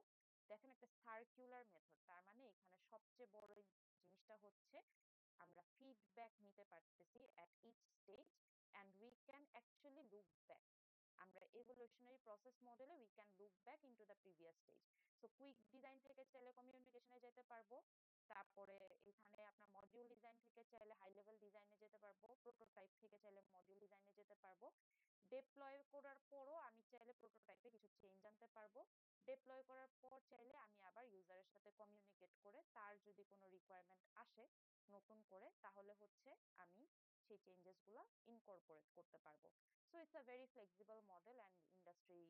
দেখেন একটা সার্কুলার মেথড, তার মানে এখানে সবচেয়ে বড় জিনিসটা হচ্ছে আমরা ফিডব্যাক নিতে পারতেছি at each stage and we can actually look back. আমরা evolutionary process মডেলে we can look back into the previous stage. So quick design থেকে চাইলে কমিউনিকেশনে যেতে পারবো, তারপরে এখানে আপনার মডিউল ডিজাইন থেকে চাইলে হাই লেভেল ডিজাইনে যেতে পারবো, প্রোটোটাইপ থেকে চাইলে মডিউল ডিজাইনে যেতে পারবো, ডিপ্লয় করার পরও আমি চাইলে প্রোটোটাইপে কিছু চেঞ্জ আনতে পারবো, ডিপ্লয় করার পর চাইলে আমি আবার ইউজারের সাথে কমিউনিকেট করে তার যদি কোনো রিকোয়ারমেন্ট আসে নতুন করে, তাহলে হচ্ছে আমি সেই চেঞ্জেস গুলা ইনকর্পোরেট করতে পারবো। So it's a very flexible model and industry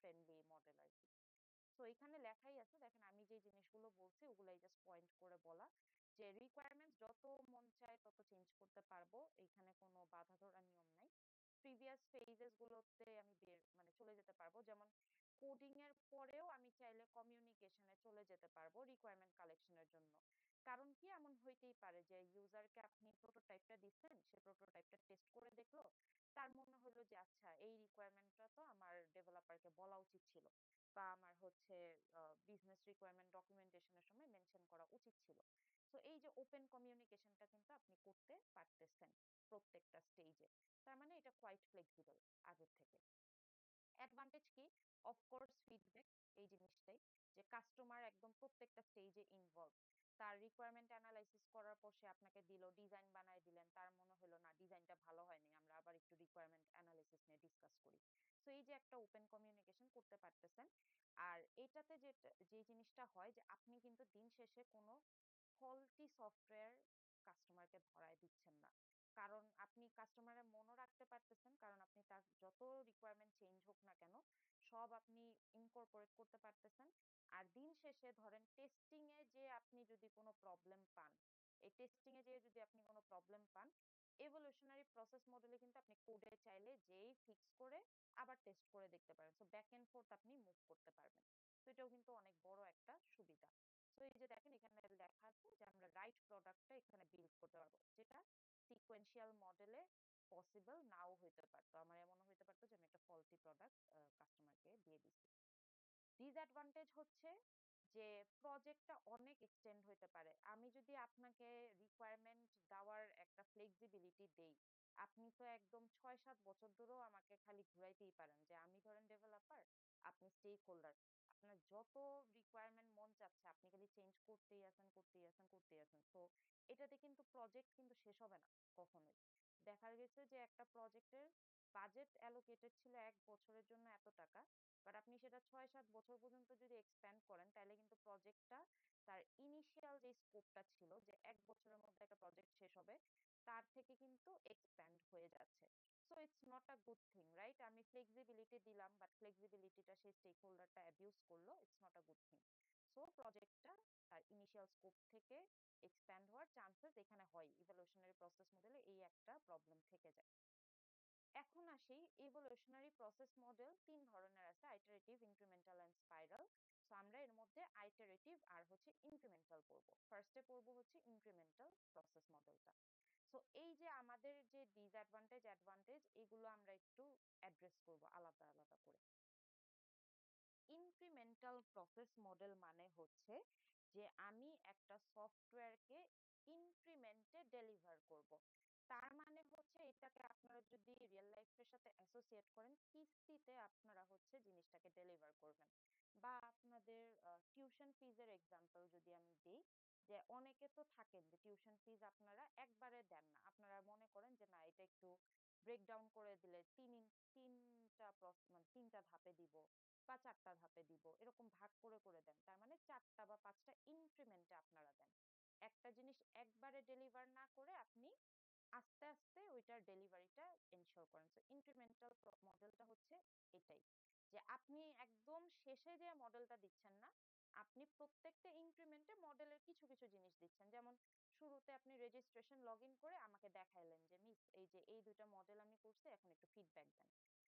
friendly model আর কি। সো এখানে লেখাই আছে, দেখেন আমি যে জিনিসগুলো বলছি ওগুলাই জাস্ট পয়েন্ট করে বলা, যে রিকোয়ারমেন্টস যত মন চায় তত চেঞ্জ করতে পারবো, এখানে কোনো বাধা ধরা নিয়ম নাই। প্রিভিয়াস ফেজেস গুলোতে আমি মানে চলে যেতে পারবো, যেমন কোডিং এর পরেও আমি চাইলে কমিউনিকেশনে চলে যেতে পারবো রিকোয়ারমেন্ট কালেকশনের জন্য। কারণ কি এমন হইতেই পারে যে ইউজারকে আপনি প্রোটোটাইপটা দিচ্ছেন, সে প্রোটোটাইপটা টেস্ট করে দেখলো, তার মনে হলো যে আচ্ছা এই রিকোয়ারমেন্টটা তো আমার ডেভেলপারকে বলা উচিত ছিল, বা আমার হচ্ছে বিজনেস রিকোয়ারমেন্ট ডকুমেন্টেশনের সময় মেনশন করা উচিত ছিল। তো এই যে ওপেন কমিউনিকেশনটা কিন্তু আপনি করতে পারতেছেন প্রত্যেকটা স্টেজে, তার মানে এটা কোয়াইট ফ্লেক্সিবল আগের থেকে। অ্যাডভান্টেজ কি? অফকোর্স ফিডব্যাক, এই জিনিসটাই যে কাস্টমার একদম প্রত্যেকটা স্টেজে ইনভলভ, তার রিকোয়ারমেন্ট অ্যানালাইসিস করার পর সে আপনাকে দিল, ডিজাইন বানায় দিলেন, তার মনে হলো না ডিজাইনটা ভালো হয়নি, আমরা আবার একটু রিকোয়ারমেন্ট অ্যানালাইসিস নিয়ে ডিসকাস করি। সো এই যে একটা ওপেন কমিউনিকেশন করতে পারতেছেন। আর এটাতে যে জিনিসটা হয় যে আপনি কিন্তু দিন শেষে কোনো ফল্টি সফটওয়্যার কাস্টমারকে ধরায় দিচ্ছেন না, কারণ আপনি কাস্টমারের মনও রাখতে পারতেছেন, কারণ আপনি তার যত রিকোয়ারমেন্ট চেঞ্জ হোক না কেন সব আপনি ইনকর্পোরেট করতে পারতেছেন। আর দিন শেষে ধরেন টেস্টিং এ যে আপনি যদি কোনো প্রবলেম পান, এই টেস্টিং এ যে যদি আপনি কোনো প্রবলেম পান, এভলিউশনারি প্রসেস মডেলে কিন্তু আপনি কোডে চাইলে যেই ফিক্স করে আবার টেস্ট করে দেখতে পারেন, সো ব্যাক এন্ড ফোর্থ আপনি মুভ করতে পারবেন। তো এটাও কিন্তু অনেক বড় একটা সুবিধা। সো এই যে দেখেন এখানে লেখা আছে যে আমরা রাইট প্রোডাক্টটা এখানে বিল্ড করতে পারবো, যেটা সিকোয়েন্সিয়াল মডেলে পসিবল নাও হইতে পারতো, আমার এমনও হইতে পারতো যে আমি একটা ফল্টি প্রোডাক্ট কাস্টমারকে দিয়ে দিছি। ডিসঅ্যাডভান্টেজ হচ্ছে যে প্রজেক্টটা অনেক এক্সটেন্ড হইতে পারে, আমি যদি আপনাকে রিকোয়ারমেন্ট দেওয়ার একটা ফ্লেক্সিবিলিটি দেই, আপনি তো একদম 6-7 বছর ধরেও আমাকে খালি ঘুরাইতেই পারেন, যে আমি ধরেন ডেভেলপার, আপনি স্টেক হোল্ডার, আপনার যত রিকোয়ারমেন্ট মন চাচ্ছে আপনি খালি চেঞ্জ করতেই আছেন করতেই আছেন করতেই আছেন। তো এটাতে কিন্তু প্রজেক্ট কিন্তু শেষ হবে না কখনোই। দেখা গেছে যে একটা প্রজেক্টের বাজেট অ্যালোকেটেড ছিল 1 বছরের জন্য এত টাকা, বাট আপনি সেটা 6-7 বছর পর্যন্ত যদি এক্সপ্যান্ড করেন, তাহলে কিন্তু প্রজেক্টটা তার ইনিশিয়াল যে স্কোপটা ছিল যে 1 বছরের মধ্যে একটা প্রজেক্ট শেষ হবে, তার থেকে কিন্তু এক্সপ্যান্ড হয়ে যাচ্ছে। So it's not a good thing, right? আমি ফ্লেক্সিবিলিটি দিলাম বাট ফ্লেক্সিবিলিটিটা সেই স্টেক হোল্ডারটা অ্যাবিউজ করলো, it's not a good thing. So প্রজেক্টটা তার ইনিশিয়াল স্কোপ থেকে এক্সপ্যান্ড হওয়ার চান্সেস এখানে হয়, ইভলিউশনারি প্রসেস মডেলে এই একটা প্রবলেম থেকে যায়। এখন আসি, ইভলিউশনারি প্রসেস মডেল 3 ধরনের আছে, আইটারেটিভ, ইনক্রিমেন্টাল এন্ড স্পাইরাল। সো আমরা এর মধ্যে আইটারেটিভ আর হচ্ছে ইনক্রিমেন্টাল পড়বো। ফার্স্টে পড়বো হচ্ছে ইনক্রিমেন্টাল প্রসেস মডেলটা। সো এই যে আমাদের যে ডিসঅ্যাডভান্টেজ অ্যাডভান্টেজ এগুলো আমরা একটু অ্যাড্রেস করব আলাদা আলাদা করে। ইনক্রিমেন্টাল প্রসেস মডেল মানে হচ্ছে যে আমি একটা সফটওয়্যারকে ইনক্রিমেন্টে ডেলিভার করব। তার মানে হচ্ছে এটাকে আপনারা যদি রিয়েল লাইফের সাথে অ্যাসোসিয়েট করেন, কিস্তিতে আপনারা হচ্ছে জিনিসটাকে ডেলিভার করবেন। বা আপনাদের টিউশন ফিজের এক্সাম্পল যদি আমি দিই, যে অনেকে তো থাকেন যে টিউশন ফিজ আপনারা একবারে দেন না, আপনারা মনে করেন যে না এটা একটু ব্রেকডাউন করে দিলে তিনটা মানে তিনটা ধাপে দিব বা চারটা ধাপে দিব, এরকম ভাগ করে করে দেন। তার মানে চারটা বা পাঁচটা ইনক্রিমেন্টে আপনারা দেন। একটা জিনিস একবারে ডেলিভার না করে আপনি আস্তে আস্তে ওইটার ডেলিভারিটা এনশিওর করেন। সো ইনক্রিমেন্টাল মডেলটা হচ্ছে এটাই, যে আপনি একদম শেষে যে মডেলটা দিচ্ছেন না, আপনি প্রত্যেকটা ইনক্রিমেন্টে মডেলের কিছু কিছু জিনিস দিচ্ছেন। যেমন শুরুতে আপনি রেজিস্ট্রেশন লগ ইন করে আমাকে দেখাইলেন যে মিস এই যে এই দুইটা মডেল আমি করছি, এখন একটু ফিডব্যাক দেন।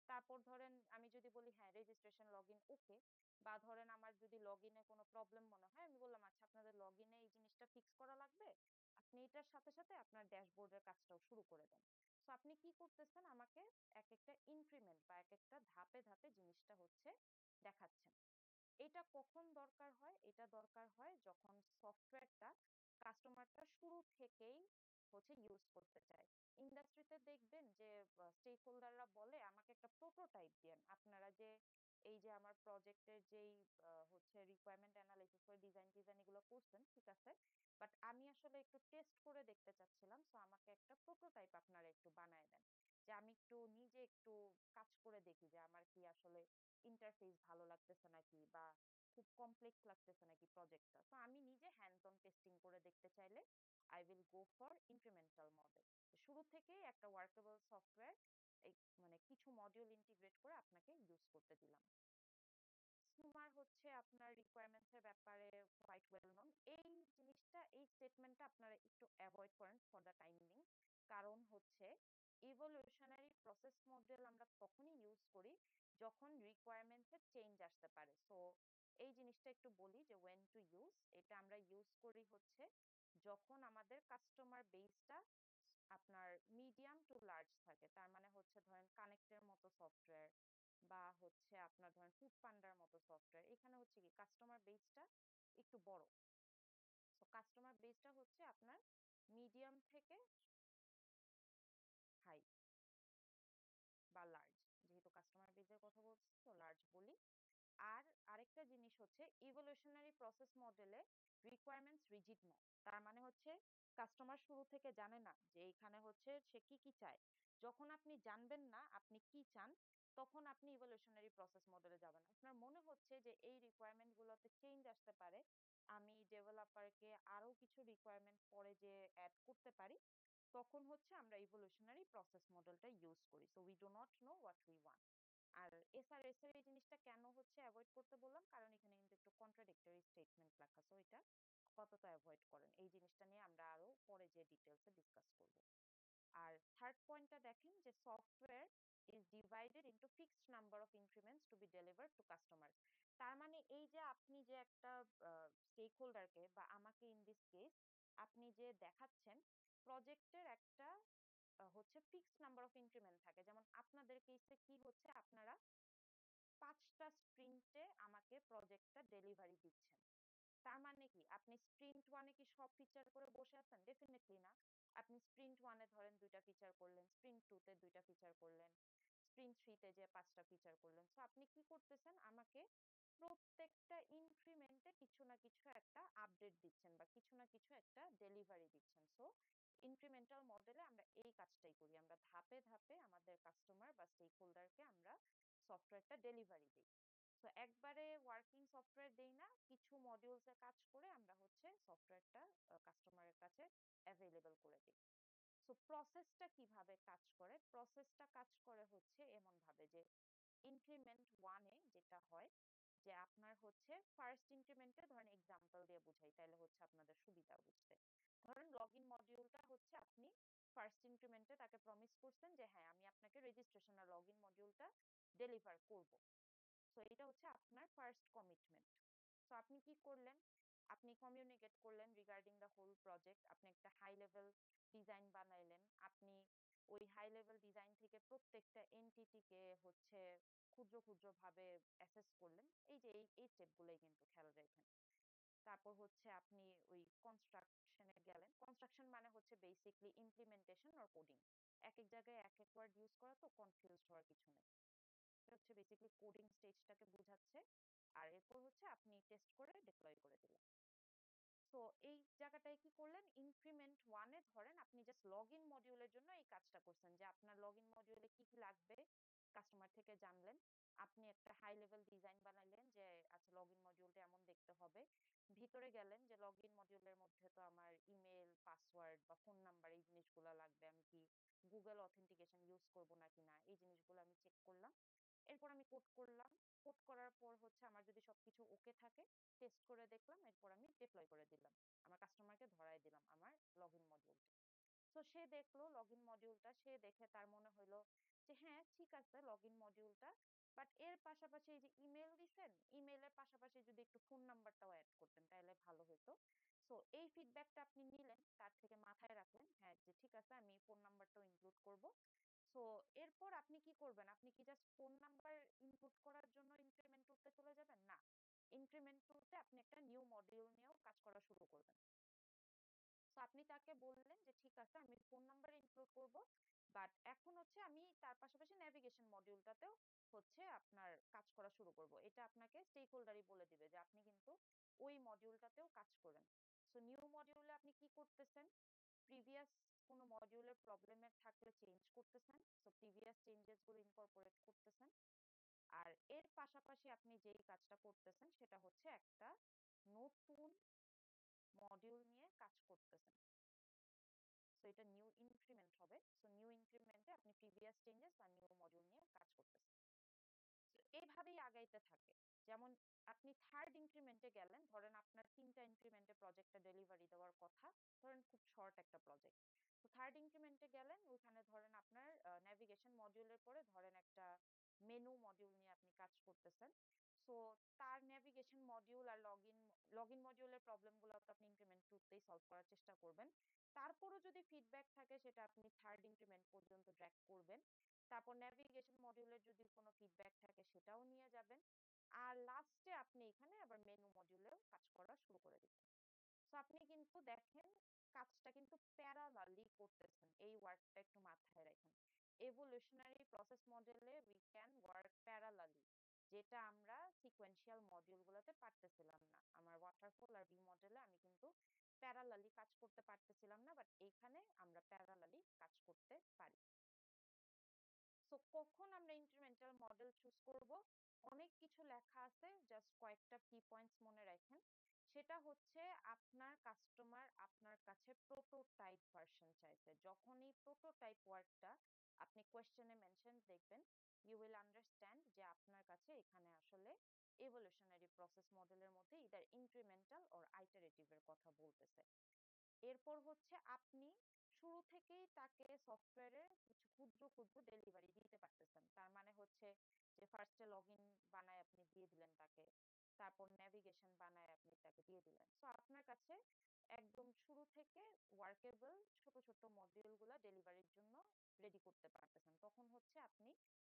তারপর ধরেন আমি যদি বলি হ্যাঁ রেজিস্ট্রেশন লগ ইন ওকে, বা ধরেন আমার যদি লগ ইনে কোনো প্রবলেম মনে হয়, আমি বললাম আচ্ছা আপনাদের লগ ইনে এই জিনিসটা ফিক্স করা লাগবে, আপনি এটার সাথে সাথে আপনার ড্যাশবোর্ডের কাজটাও শুরু করে দেন। সো আপনি কি করতেছেন, আমাকে এক একটা ইনক্রিমেন্ট বা এক একটা ধাপে ধাপে জিনিসটা হচ্ছে দেখাচ্ছেন। এটা কখন দরকার হয়? এটা দরকার হয় যখন সফটওয়্যারটা কাস্টমারটা শুরু থেকেই হচ্ছে ইউজ করতে চায়। ইন্ডাস্ট্রিতে দেখবেন যে স্টেক হোল্ডাররা বলে আমাকে একটা প্রোটোটাইপ দেন। আপনারা যে এই যে আমার প্রজেক্টের যেই হচ্ছে রিকোয়ারমেন্ট অ্যানালাইসিস করে ডিজাইন ডিজাইন এগুলো করছেন ঠিক আছে, বাট আমি আসলে একটু টেস্ট করে দেখতে চাচ্ছিলাম, সো আমাকে একটা প্রোটোটাইপ আপনারা একটু বানায় দেন, যে আমি একটু নিজে একটু কাজ করে দেখি যে আমার কি আসলে ইন্টারফেস ভালো লাগতেছে নাকি, বা খুব কমপ্লেক্স লাগতেছে নাকি প্রজেক্টটা। তো আমি নিজে হ্যান্ডস অন টেস্টিং করে দেখতে চাইলে I will go for incremental model. শুরু থেকেই একটা ওয়ার্কেবল সফটওয়্যার এই মানে কিছু মডিউল ইন্টিগ্রেট করে আপনাকে ইউজ করতে দিলাম। সুমার হচ্ছে আপনার রিকোয়ারমেন্টস এর ব্যাপারে কোয়াইট ওয়েল নোন। এই জিনিসটা এই স্টেটমেন্টটা আপনারা একটু অ্যাভয়েড করেন ফর দ্য টাইম বিং। কারণ হচ্ছে ইভলিউশনারি প্রসেস মডেল আমরা তখনই ইউজ করি যখন রিকোয়ারমেন্টস এর চেঞ্জ আসতে পারে। সো এই জিনিসটা একটু বলি যে ওয়েন টু ইউজ, এটা আমরা ইউজ করি হচ্ছে যখন আমাদের কাস্টমার বেসটা আপনার মিডিয়াম টু লার্জ থাকে। তার মানে হচ্ছে ধরেন কানেক্টের মতো সফটওয়্যার বা হচ্ছে আপনার ধরেন ফুড পান্ডার মতো সফটওয়্যার, এখানে হচ্ছে কি কাস্টমার বেসটা একটু বড়। সো কাস্টমার বেসটা হচ্ছে আপনার মিডিয়াম থেকে হাই বা লার্জ, যেহেতু কাস্টমার বেসের কথা বলছি তো লার্জ বলি। আর আরেকটা জিনিস হচ্ছে ইভলিউশনারি প্রসেস মডেলে রিকোয়ারমেন্টস রিজিড না। তার মানে হচ্ছে কাস্টমার শুরু থেকে জানে না যে এখানে হচ্ছে সে কি কি চায়। যখন আপনি জানবেন না আপনি কি চান, তখন আপনি ইভলিউশনারি প্রসেস মডেলে যাবেন। আপনার মনে হচ্ছে যে এই রিকোয়ারমেন্ট গুলোতে চেঞ্জ আসতে পারে, আমি ডেভেলপারকে আরো কিছু রিকোয়ারমেন্ট পরে যে অ্যাড করতে পারি, তখন হচ্ছে আমরা ইভলিউশনারি প্রসেস মডেলটা ইউজ করি। So we do not know what we want. আর এসআরএস এর এই জিনিসটা কেন হচ্ছে অ্যাভয়েড করতে বললাম, কারণ এখানে কিন্তু একটু কন্ট্রাডিক্টরি স্টেটমেন্ট লেখা, সো এটা আপাতত অ্যাভয়েড করেন। এই জিনিসটা নিয়ে আমরা আরো পরে যে ডিটেলসে ডিসকাস করব। আর থার্ড পয়েন্টটা দেখেন যে software is divided into fixed number of increments to be delivered to customers. তার মানে এই যে আপনি যে একটা স্টেক হোল্ডারকে বা আমাকে ইন দিস কেস আপনি যে দেখাচ্ছেন প্রজেক্টের একটা হচ্ছে ফিক্সড নাম্বার অফ ইনক্রিমেন্ট থাকে। যেমন আপনাদের কেসে কি হচ্ছে, আপনারা 5টা স্প্রিন্টে আমাকে প্রজেক্টটা ডেলিভারি দিচ্ছেন। তার মানে কি আপনি স্প্রিন্ট ওয়ানে কি সব ফিচার করে বসে আছেন? ডেফিনেটলি না। আপনি স্প্রিন্ট ওয়ানে ধরেন 2টা ফিচার করলেন, স্প্রিন্ট টু তে 2টা ফিচার করলেন, স্প্রিন্ট থ্রিতে যে 5টা ফিচার করলেন। সো আপনি কি করতেছেন, আমাকে প্রত্যেকটা ইনক্রিমেন্টে কিছু না কিছু একটা আপডেট দিচ্ছেন বা কিছু না কিছু একটা ডেলিভারি দিচ্ছেন। সো ইনক্রিমেন্টাল মডেলে আমরা এই কাজটাই করি, আমরা ধাপে ধাপে আমাদের কাস্টমার বা স্টেক হোল্ডারকে আমরা সফটওয়্যারটা ডেলিভারি দিই। তো একবারে ওয়ার্কিং সফটওয়্যার দেই না, কিছু মডিউলস এ কাজ করে আমরা হচ্ছে সফটওয়্যারটা কাস্টমারের কাছে অ্যাভেলেবল করে দিই। সো প্রসেসটা কিভাবে কাজ করে? প্রসেসটা কাজ করে হচ্ছে এমন ভাবে যে ইনক্রিমেন্ট ওয়ানে যেটা হয় যে আপনার হচ্ছে ফার্স্ট ইনক্রিমেন্টে ধরেন এক্সাম্পল দিয়ে বুঝাই তাহলে হচ্ছে আপনাদের সুবিধা বুঝতে। ধরেন লগ ইন মডিউলটা হচ্ছে আপনি ফার্স্ট ইনক্রিমেন্টে তাকে প্রমিস করছেন যে হ্যাঁ আমি আপনাকে রেজিস্ট্রেশন আর লগ ইন মডিউলটা ডেলিভার করব। সো এটা হচ্ছে আপনার ফার্স্ট কমিটমেন্ট। সো আপনি কি করলেন, আপনি কমিউনিকেট করলেন রিগার্ডিং দ্য হোল প্রজেক্ট, আপনি একটা হাই লেভেল ডিজাইন বানাইলেন, আপনি ওই হাই লেভেল ডিজাইন থেকে প্রত্যেকটা এন্টিটিকে হচ্ছে ক্ষুদ্র ক্ষুদ্র ভাবে অ্যাসেস করলেন। এই যে এই স্টেপ গুলোই কিন্তু খেয়াল রাখবেন। তারপর হচ্ছে আপনি ওই কনস্ট্রাকশনে গেলেন। কনস্ট্রাকশন মানে হচ্ছে বেসিকলি ইমপ্লিমেন্টেশন আর কোডিং। এক এক জায়গায় এক এক ওয়ার্ড ইউজ করা তো কনফিউজড হওয়ার কিছু নেই। এটা হচ্ছে বেসিক্যালি কোডিং স্টেজটাকে বোঝাচ্ছে। আর এরপর হচ্ছে আপনি টেস্ট করে ডিপ্লয় করে দিলেন। সো সো এই জায়গাটায় কি করলেন, ইনক্রিমেন্ট ওয়ানে ধরেন আপনি জাস্ট লগ ইন মডিউলের জন্য এই কাজটা করছেন, যে আপনার লগ ইন মডিউলে কি কি লাগবে কাস্টমার থেকে জানলেন। আপনি একটা হাই লেভেল ডিজাইন বানাইলেন যে আচ্ছা লগ ইন মডিউলটা এমন দেখতে হবে। ভিতরে গেলেন যে লগ ইন মডিউলের মধ্যে তো আমার ইমেল, পাসওয়ার্ড বা ফোন নাম্বার এই জিনিসগুলো লাগবে, আমি কি গুগল অথেন্টিকেশন ইউজ করব নাকি না, এই জিনিসগুলো আমি চেক করলাম। এরপর আমি কোড করলাম। কোড করার পর হচ্ছে আমার যদি সবকিছু ওকে থাকে, টেস্ট করে দেখলাম, এরপর আমি ডিপ্লয় করে দিলাম, আমার কাস্টমারকে ধরাই দিলাম আমার লগ ইন মডিউলটা। তো সে দেখলো লগ ইন মডিউলটা, সে দেখে তার মনে হইলো যে হ্যাঁ ঠিক আছে লগ ইন মডিউলটা, বাট এর পাশাপাশি এই যে ইমেল দিছেন, ইমেলের পাশাপাশি যদি একটু ফোন নাম্বারটাও অ্যাড করতেন তাহলে ভালো হতো। সো এই ফিডব্যাকটা আপনি নিলেন, তার থেকে মাথায় রাখলেন হ্যাঁ যে ঠিক আছে আমি ফোন নাম্বারটাও ইনক্লুড করব। সো এরপর আপনি কি করবেন, আপনি কি জাস্ট ফোন নাম্বার ইনক্লুড করার জন্য ইনক্রিমেন্ট টুলতে চলে যাবেন? না, ইনক্রিমেন্ট টুলতে আপনি একটা নিউ মডিউল নিয়েও কাজ করা শুরু করবেন। সো আপনি তাকে বললেন যে ঠিক আছে আমি ফোন নাম্বার ইনক্লুড করব, বাট এখন হচ্ছে আমি তার পাশাপাশি নেভিগেশন মডিউলটাতেও হচ্ছে আপনার কাজ করা শুরু করব। এটা আপনাকে স্টেক হোল্ডারই বলে দিবে যে আপনি কিন্তু ওই মডিউলটাতেও কাজ করেন। সো নিউ মডিউলে আপনি কি করতেছেন, প্রিভিয়াস কোনো মডিউলের প্রবলেমের থাকলে চেঞ্জ করতেছেন, সো প্রিভিয়াস চেঞ্জেস গুলো ইনকর্পোরেট করতেছেন। আর এর পাশাপাশি আপনি যেই কাজটা করতেছেন সেটা হচ্ছে একটা নতুন মডিউল নিয়ে কাজ করতেছেন। সো এটা নিউ ইনক্রিমেন্ট হবে। সো নিউ ইনক্রিমেন্টে আপনি প্রিভিয়াস চেঞ্জেস বা নিউ মডিউল নিয়ে কাজ করতেছেন। So এইভাবেই আগাইতে থাকে। যেমন আপনি থার্ড ইনক্রিমেন্টে গেলেন, ধরেন আপনার 3টা ইনক্রিমেন্টে প্রজেক্টটা ডেলিভারি দেওয়ার কথা, ধরেন খুব শর্ট একটা প্রজেক্ট। তো থার্ড ইনক্রিমেন্টে গেলেন, ওইখানে ধরেন আপনার নেভিগেশন মডিউলের পরে ধরেন একটা মেনু মডিউল নিয়ে আপনি কাজ করতেছেন। সো তার নেভিগেশন মডিউল আর লগইন মডিউলের প্রবলেম গুলো তো আপনি ইনক্রিমেন্ট টুতেই সলভ করার চেষ্টা করবেন। তারপরও যদি ফিডব্যাক থাকে সেটা আপনি থার্ড ইনক্রিমেন্ট পর্যন্ত ড্র্যাগ করবেন। তারপর নেভিগেশন মডিউলের যদি কোনো ফিডব্যাক থাকে সেটাও নিয়ে যাবেন। আর লাস্টে আপনি এখানে আবার মেনু মডিউলেও কাজ করা শুরু করে দিবেন। সো আপনি কিন্তু দেখেন কাজটা কিন্তু প্যারালালি করতেছেন, এই ওয়ার্ডটা একটু মাথায় রাখেন। এভোলিউশনারি প্রসেস মডেলে উই ক্যান ওয়ার্ক প্যারালালি, যেটা আমরা সিকোয়েন্সিয়াল মডিউল গুলোতে পারতেছিলাম না। আমার ওয়াটারফল আর ভি মডেলে আমি কিন্তু প্যারালালি কাজ করতে পারতেছিলাম না, বাট এইখানে আমরা প্যারালালি কাজ করতে পারি। সো কখন আমরা ইনক্রিমেন্টাল মডেল চুজ করব, অনেক কিছু লেখা আছে, জাস্ট কয়েকটা কি পয়েন্টস মনে রাখেন। সেটা হচ্ছে আপনার কাস্টমার আপনার কাছে প্রোটোটাইপ ভার্সন চাইছে, যখন এই প্রোটোটাইপ ওয়ার্ডটা আপনি কোয়েশ্চেনে মেনশন দেখবেন, ইউ উইল আন্ডারস্ট্যান্ড যে আপনার কাছে এখানে আসলে এভলিউশনারি প্রসেস মডেলের মধ্যে ইদার ইনক্রিমেন্টাল অর আইটারেটিভ এর কথা বলতেছে। এরপর হচ্ছে আপনি শুরু থেকেই তাকে সফটওয়্যারের কিছু ক্ষুদ্র ক্ষুদ্র ডেলিভারি দিতে পারতেছেন। তার মানে হচ্ছে যে ফার্স্টে লগ ইন বানায় আপনি দিয়ে দিলেন তাকে, তারপর নেভিগেশন বানায় আপনি তাকে দিয়ে দিলেন। সো আপনার কাছে একদম শুরু থেকে ওয়ার্কেবল ছোট ছোট মডিউল গুলা ডেলিভারির জন্য রেডি করতে পারতেছেন, তখন হচ্ছে আপনি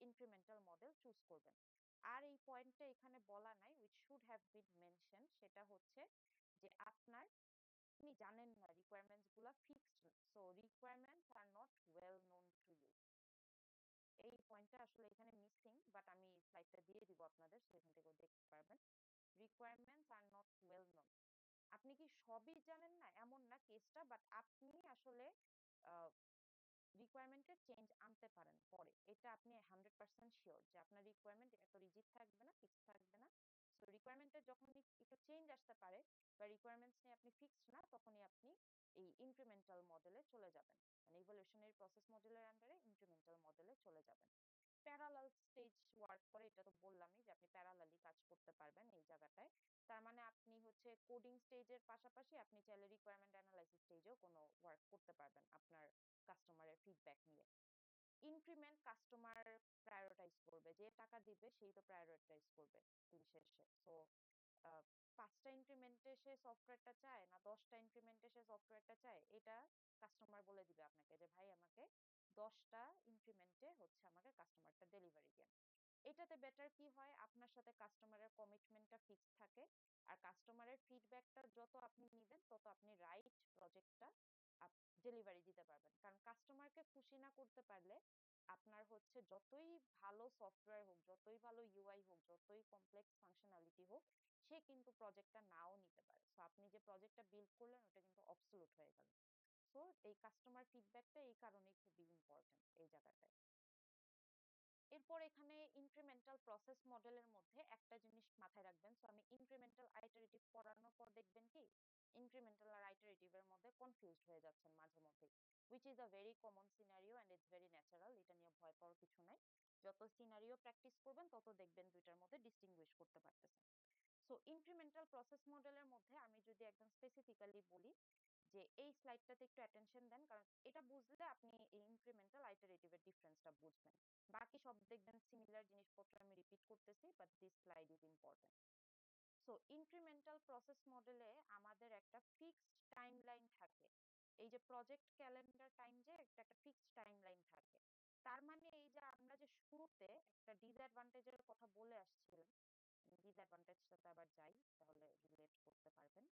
ইনক্রিমেন্টাল মডেল চুজ করবেন। আর এই পয়েন্টটা এখানে বলা নাই, which should have been mention, সেটা হচ্ছে যে আপনার আপনি জানেন না রিকোয়ারমেন্টস গুলা fixed, so requirements are not well known to you. এই পয়েন্টটা আসলে এখানে মিসিং, বাট আমি স্লাইডটা দিয়ে দিব আপনাদের, সেখান থেকেও দেখতে পারবেন। Requirements are not well known, আপনি কি সবই জানেন না এমন না কেসটা, বাট আপনি আসলে রিকোয়ারমেন্টের চেঞ্জ আনতে পারেন পরে, এটা আপনি 100% শিওর যে আপনার রিকোয়ারমেন্ট এত রিজিড থাকবে না, ফিক্স থাকবে না। সো রিকোয়ারমেন্টের যখন একটু চেঞ্জ আসতে পারে বা রিকোয়ারমেন্টস নিয়ে আপনি ফিক্সড না, তখনই আপনি এই ইনক্রিমেন্টাল মডেলে চলে যাবেন, মানে ইভলিউশনারি প্রসেস মডেলের আন্ডারে ইনক্রিমেন্টাল মডেলে চলে যাবেন। প্যারালাল স্টেজ ওয়ার্ক করে, এটা তো বললামই যে আপনি প্যারালালি কাজ করতে পারবেন এই জায়গাটায়। তার মানে আপনি হচ্ছে কোডিং স্টেজের পাশাপাশি আপনি চাইলে রিকোয়ারমেন্ট অ্যানালাইসিস স্টেজেও কোনো ওয়ার্ক করতে পারবেন আপনার কাস্টমারের ফিডব্যাক নিয়ে। ইনক্রিমেন্ট কাস্টমার প্রায়োরিটাইজ করবে, যে টাকা দিবে সেই তো প্রায়োরিটাইজ করবে দিন শেষে। সো 5টা ইনক্রিমেন্টে সে সফটওয়্যারটা চায় না 10টা ইনক্রিমেন্টে সে সফটওয়্যারটা চায়, এটা কাস্টমার বলে দিবে আপনাকে যে ভাই আমাকে 10টা ইনক্রিমেন্টে হচ্ছে আমাকে কাস্টমারটা ডেলিভারি দেন। এটাতে বেটার কি হয়, আপনার সাথে কাস্টমারের কমিটমেন্টটা ফিক্স থাকে। আর কাস্টমারের ফিডব্যাকটা যত আপনি নিবেন তত আপনি রাইট প্রজেক্টটা ডেলিভারি দিতে পারবেন। কারণ কাস্টমারকে খুশি না করতে পারলে আপনার হচ্ছে যতই ভালো সফটওয়্যার হোক, যতই ভালো ইউআই হোক, যতই কমপ্লেক্স ফাংশনালিটি হোক, সে কিন্তু প্রজেক্টটা নাও নিতে পারে। সো আপনি যে প্রজেক্টটা বিল্ড করলেন ওটা কিন্তু অবসোলুট হয়ে গেল। সো এই কাস্টমার ফিডব্যাকটা এই কারণেই খুবই ইম্পর্টেন্ট এই জায়গাটায়। এরপর এখানে ইনক্রিমেন্টাল প্রসেস মডেলের মধ্যে একটা জিনিস মাথায় রাখবেন। সো আমি ইনক্রিমেন্টাল আইটারেটিভ পড়ানোর পর দেখবেন কি ইনক্রিমেন্টাল আর আইটারেটিভ এর মধ্যে কনফিউজড হয়ে যাচ্ছেন মাঝে মধ্যে, which is a very common scenario and it's very natural. এটা নিয়ে ভয় পাওয়ার কিছু নাই। যত সিনারিও প্র্যাকটিস করবেন তত দেখবেন দুইটার মধ্যে ডিস্টিংগুইশ করতে পারতেছেন। সো ইনক্রিমেন্টাল প্রসেস মডেলের মধ্যে আমি যদি একদম স্পেসিফিক্যালি বলি যে এই স্লাইডটাতে একটু অ্যাটেনশন দেন, কারণ এটা বুঝলে আপনি এই ইনক্রিমেন্টাল আইটারেটিভ এর ডিফারেন্সটা বুঝবেন। বাকি সব দেখবেন সিমিলার জিনিসপত্র আমি রিপিট করতেছি, but this slide is important. So incremental process মডেলে আমাদের একটা ফিক্সড টাইমলাইন থাকে। এই যে প্রজেক্ট ক্যালেন্ডার টাইম যে একটা ফিক্সড টাইমলাইন থাকে। তার মানে এই যে আমরা যে শুরুতে একটা ডিসঅ্যাডভান্টেজের কথা বলে আসছিলাম, ডিসঅ্যাডভান্টেজটাতে আবার যাই তাহলে রিলেট করতে পারবেন।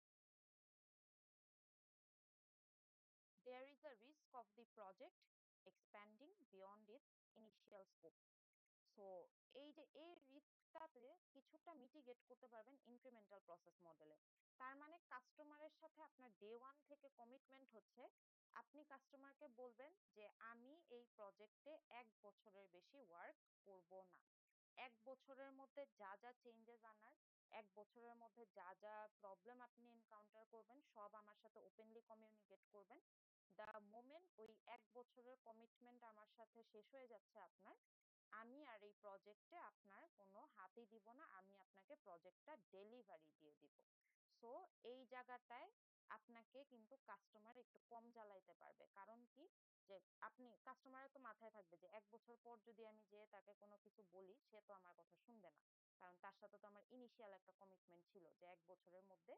There is a risk of the project expanding beyond its initial scope. So এই যে এই রিস্কটাতে কিছুটা মিটিগেট করতে পারবেন ইনক্রিমেন্টাল প্রসেস মডেলে। তার মানে কাস্টমারের সাথে আপনার ডে ওয়ান থেকে কমিটমেন্ট হচ্ছে আপনি কাস্টমারকে বলবেন যে আমি এই প্রজেক্টে 1 বছরের বেশি ওয়ার্ক করব না। 1 বছরের মধ্যে যা যা চেঞ্জেস আনার, 1 বছরের মধ্যে যা যা প্রবলেম আপনি এনকাউন্টার করবেন সব আমার সাথে ওপেনলি কমিউনিকেট করবেন। দ্য মোমেন্ট ওই 1 বছরের কমিটমেন্ট আমার সাথে শেষ হয়ে যাচ্ছে আপনার, আমি আর এই প্রজেক্টে আপনার কোনো হাতই দিব না, আমি আপনাকে প্রজেক্টটা ডেলিভারি দিয়ে দিব। সো এই জায়গাটায় আপনাকে কিন্তু কাস্টমার একটু কম জ্বালাইতে পারবে। কারণ কি, যে আপনি কাস্টমারের তো মাথায় থাকবে যে 1 বছর পর যদি আমি যে তাকে কোনো কিছু বলি সে তো আমার কথা শুনবে না। কারণ তার সাথে তো আমার ইনিশিয়াল একটা কমিটমেন্ট ছিল যে 1 বছরের মধ্যে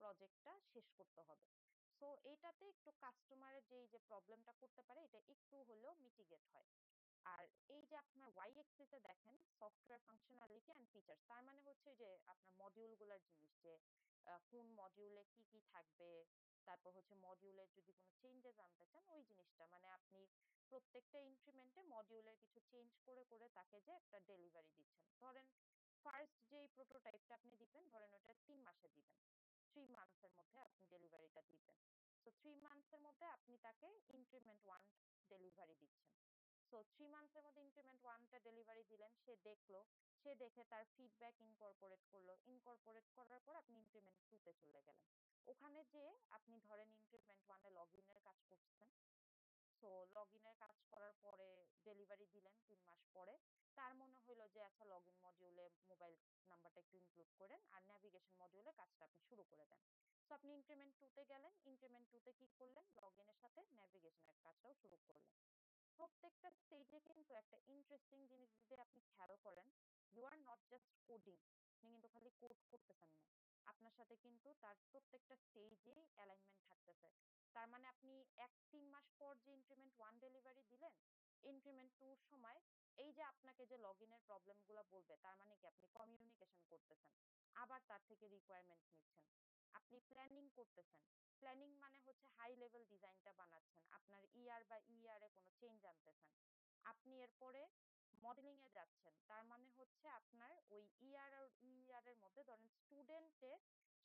প্রজেক্টটা শেষ করতে হবে। সো এইটাতে একটু কাস্টমারের যে এই যে প্রবলেমটা করতে পারে এটা একটু হলেও মিটিগেট হয়। আর এই যে আপনার ওয়াই এক্সিস এ দেখেন সফটওয়্যার ফাংশনালিটি এন্ড ফিচার্স, তার মানে হচ্ছে যে আপনার মডিউল গুলার জিনিস যে কোন মডিউলে কি কি থাকবে, তারপর হচ্ছে মডিউলের যদি কোনো চেঞ্জেস আনতে চান ওই জিনিসটা, মানে আপনি প্রত্যেকটা ইনক্রিমেন্টে মডিউলের কিছু চেঞ্জ করে করে তাকে যে একটা ডেলিভারি দিচ্ছেন। ধরেন ফার্স্ট যেই প্রোটোটাইপটা আপনি দিবেন ধরেন ওটা 3 মাসে দিবেন, 3 মান্থস এর মধ্যে আপনি ডেলিভারিটা দিবেন। সো 3 মান্থস এর মধ্যে আপনি তাকে ইনক্রিমেন্ট 1 ডেলিভারি দিচ্ছেন। সো 3 মান্থস এর মধ্যে ইনক্রিমেন্ট 1টা ডেলিভারি দিলেন, সে দেখলো, সে দেখে তার ফিডব্যাক ইনকর্পোরেট করলো, ইনকর্পোরেট করার পর আপনি ইনক্রিমেন্ট 2 তে চলে গেলেন। ওখানে যে আপনি ধরেন ইনক্রিমেন্ট 1 এ লগ ইনের কাজ করছেন। সো লগ ইনের কাজ করার পরে ডেলিভারি দিলেন 3 মাস পরে। তার মনে হইলো যে আচ্ছা লগ ইন মডিউলে মোবাইল নাম্বারটা একটু ইনক্লুড করেন আর ন্যাভিগেশন মডিউলে কাজটা আপনি শুরু করে দেন। সো আপনি ইনক্রিমেন্ট 2 তে গেলেন, ইনক্রিমেন্ট 2 তে কি করলেন, লগ ইনের সাথে ন্যাভিগেশনের কাজটাও শুরু করলেন। প্রত্যেকটা স্টেজে কিন্তু একটা ইন্টারেস্টিং জিনিস যদি আপনি খেয়াল করেন, you are not just coding, আপনি কিন্তু খালি কোড করতেছেন না, আপনার সাথে কিন্তু তার প্রত্যেকটা স্টেজেই অ্যালাইনমেন্ট থাকতেছে। তার মানে আপনি 3 মাস পর যে ইনক্রিমেন্ট 1 ডেলিভারি দিলেন, ইনক্রিমেন্ট 2 সময় এই যে আপনাকে যে লগ ইনের প্রবলেম গুলা বলবে তার মানে কি আপনি কমিউনিকেশন করতেছেন, আবার তার থেকে রিকোয়ারমেন্ট নিচ্ছেন, আপনি প্ল্যানিং করতেছেন। প্ল্যানিং মানে হচ্ছে হাই লেভেল ডিজাইনটা বানাচ্ছেন, আপনার ইয়ার বা ইআর এ কোনো চেঞ্জ আনতেছেন। আপনি এরপরে মডেলিং এ যাচ্ছেন, তার মানে হচ্ছে আপনার ওই ইয়ার আর ইআর এর মধ্যে ধরেন স্টুডেন্টের,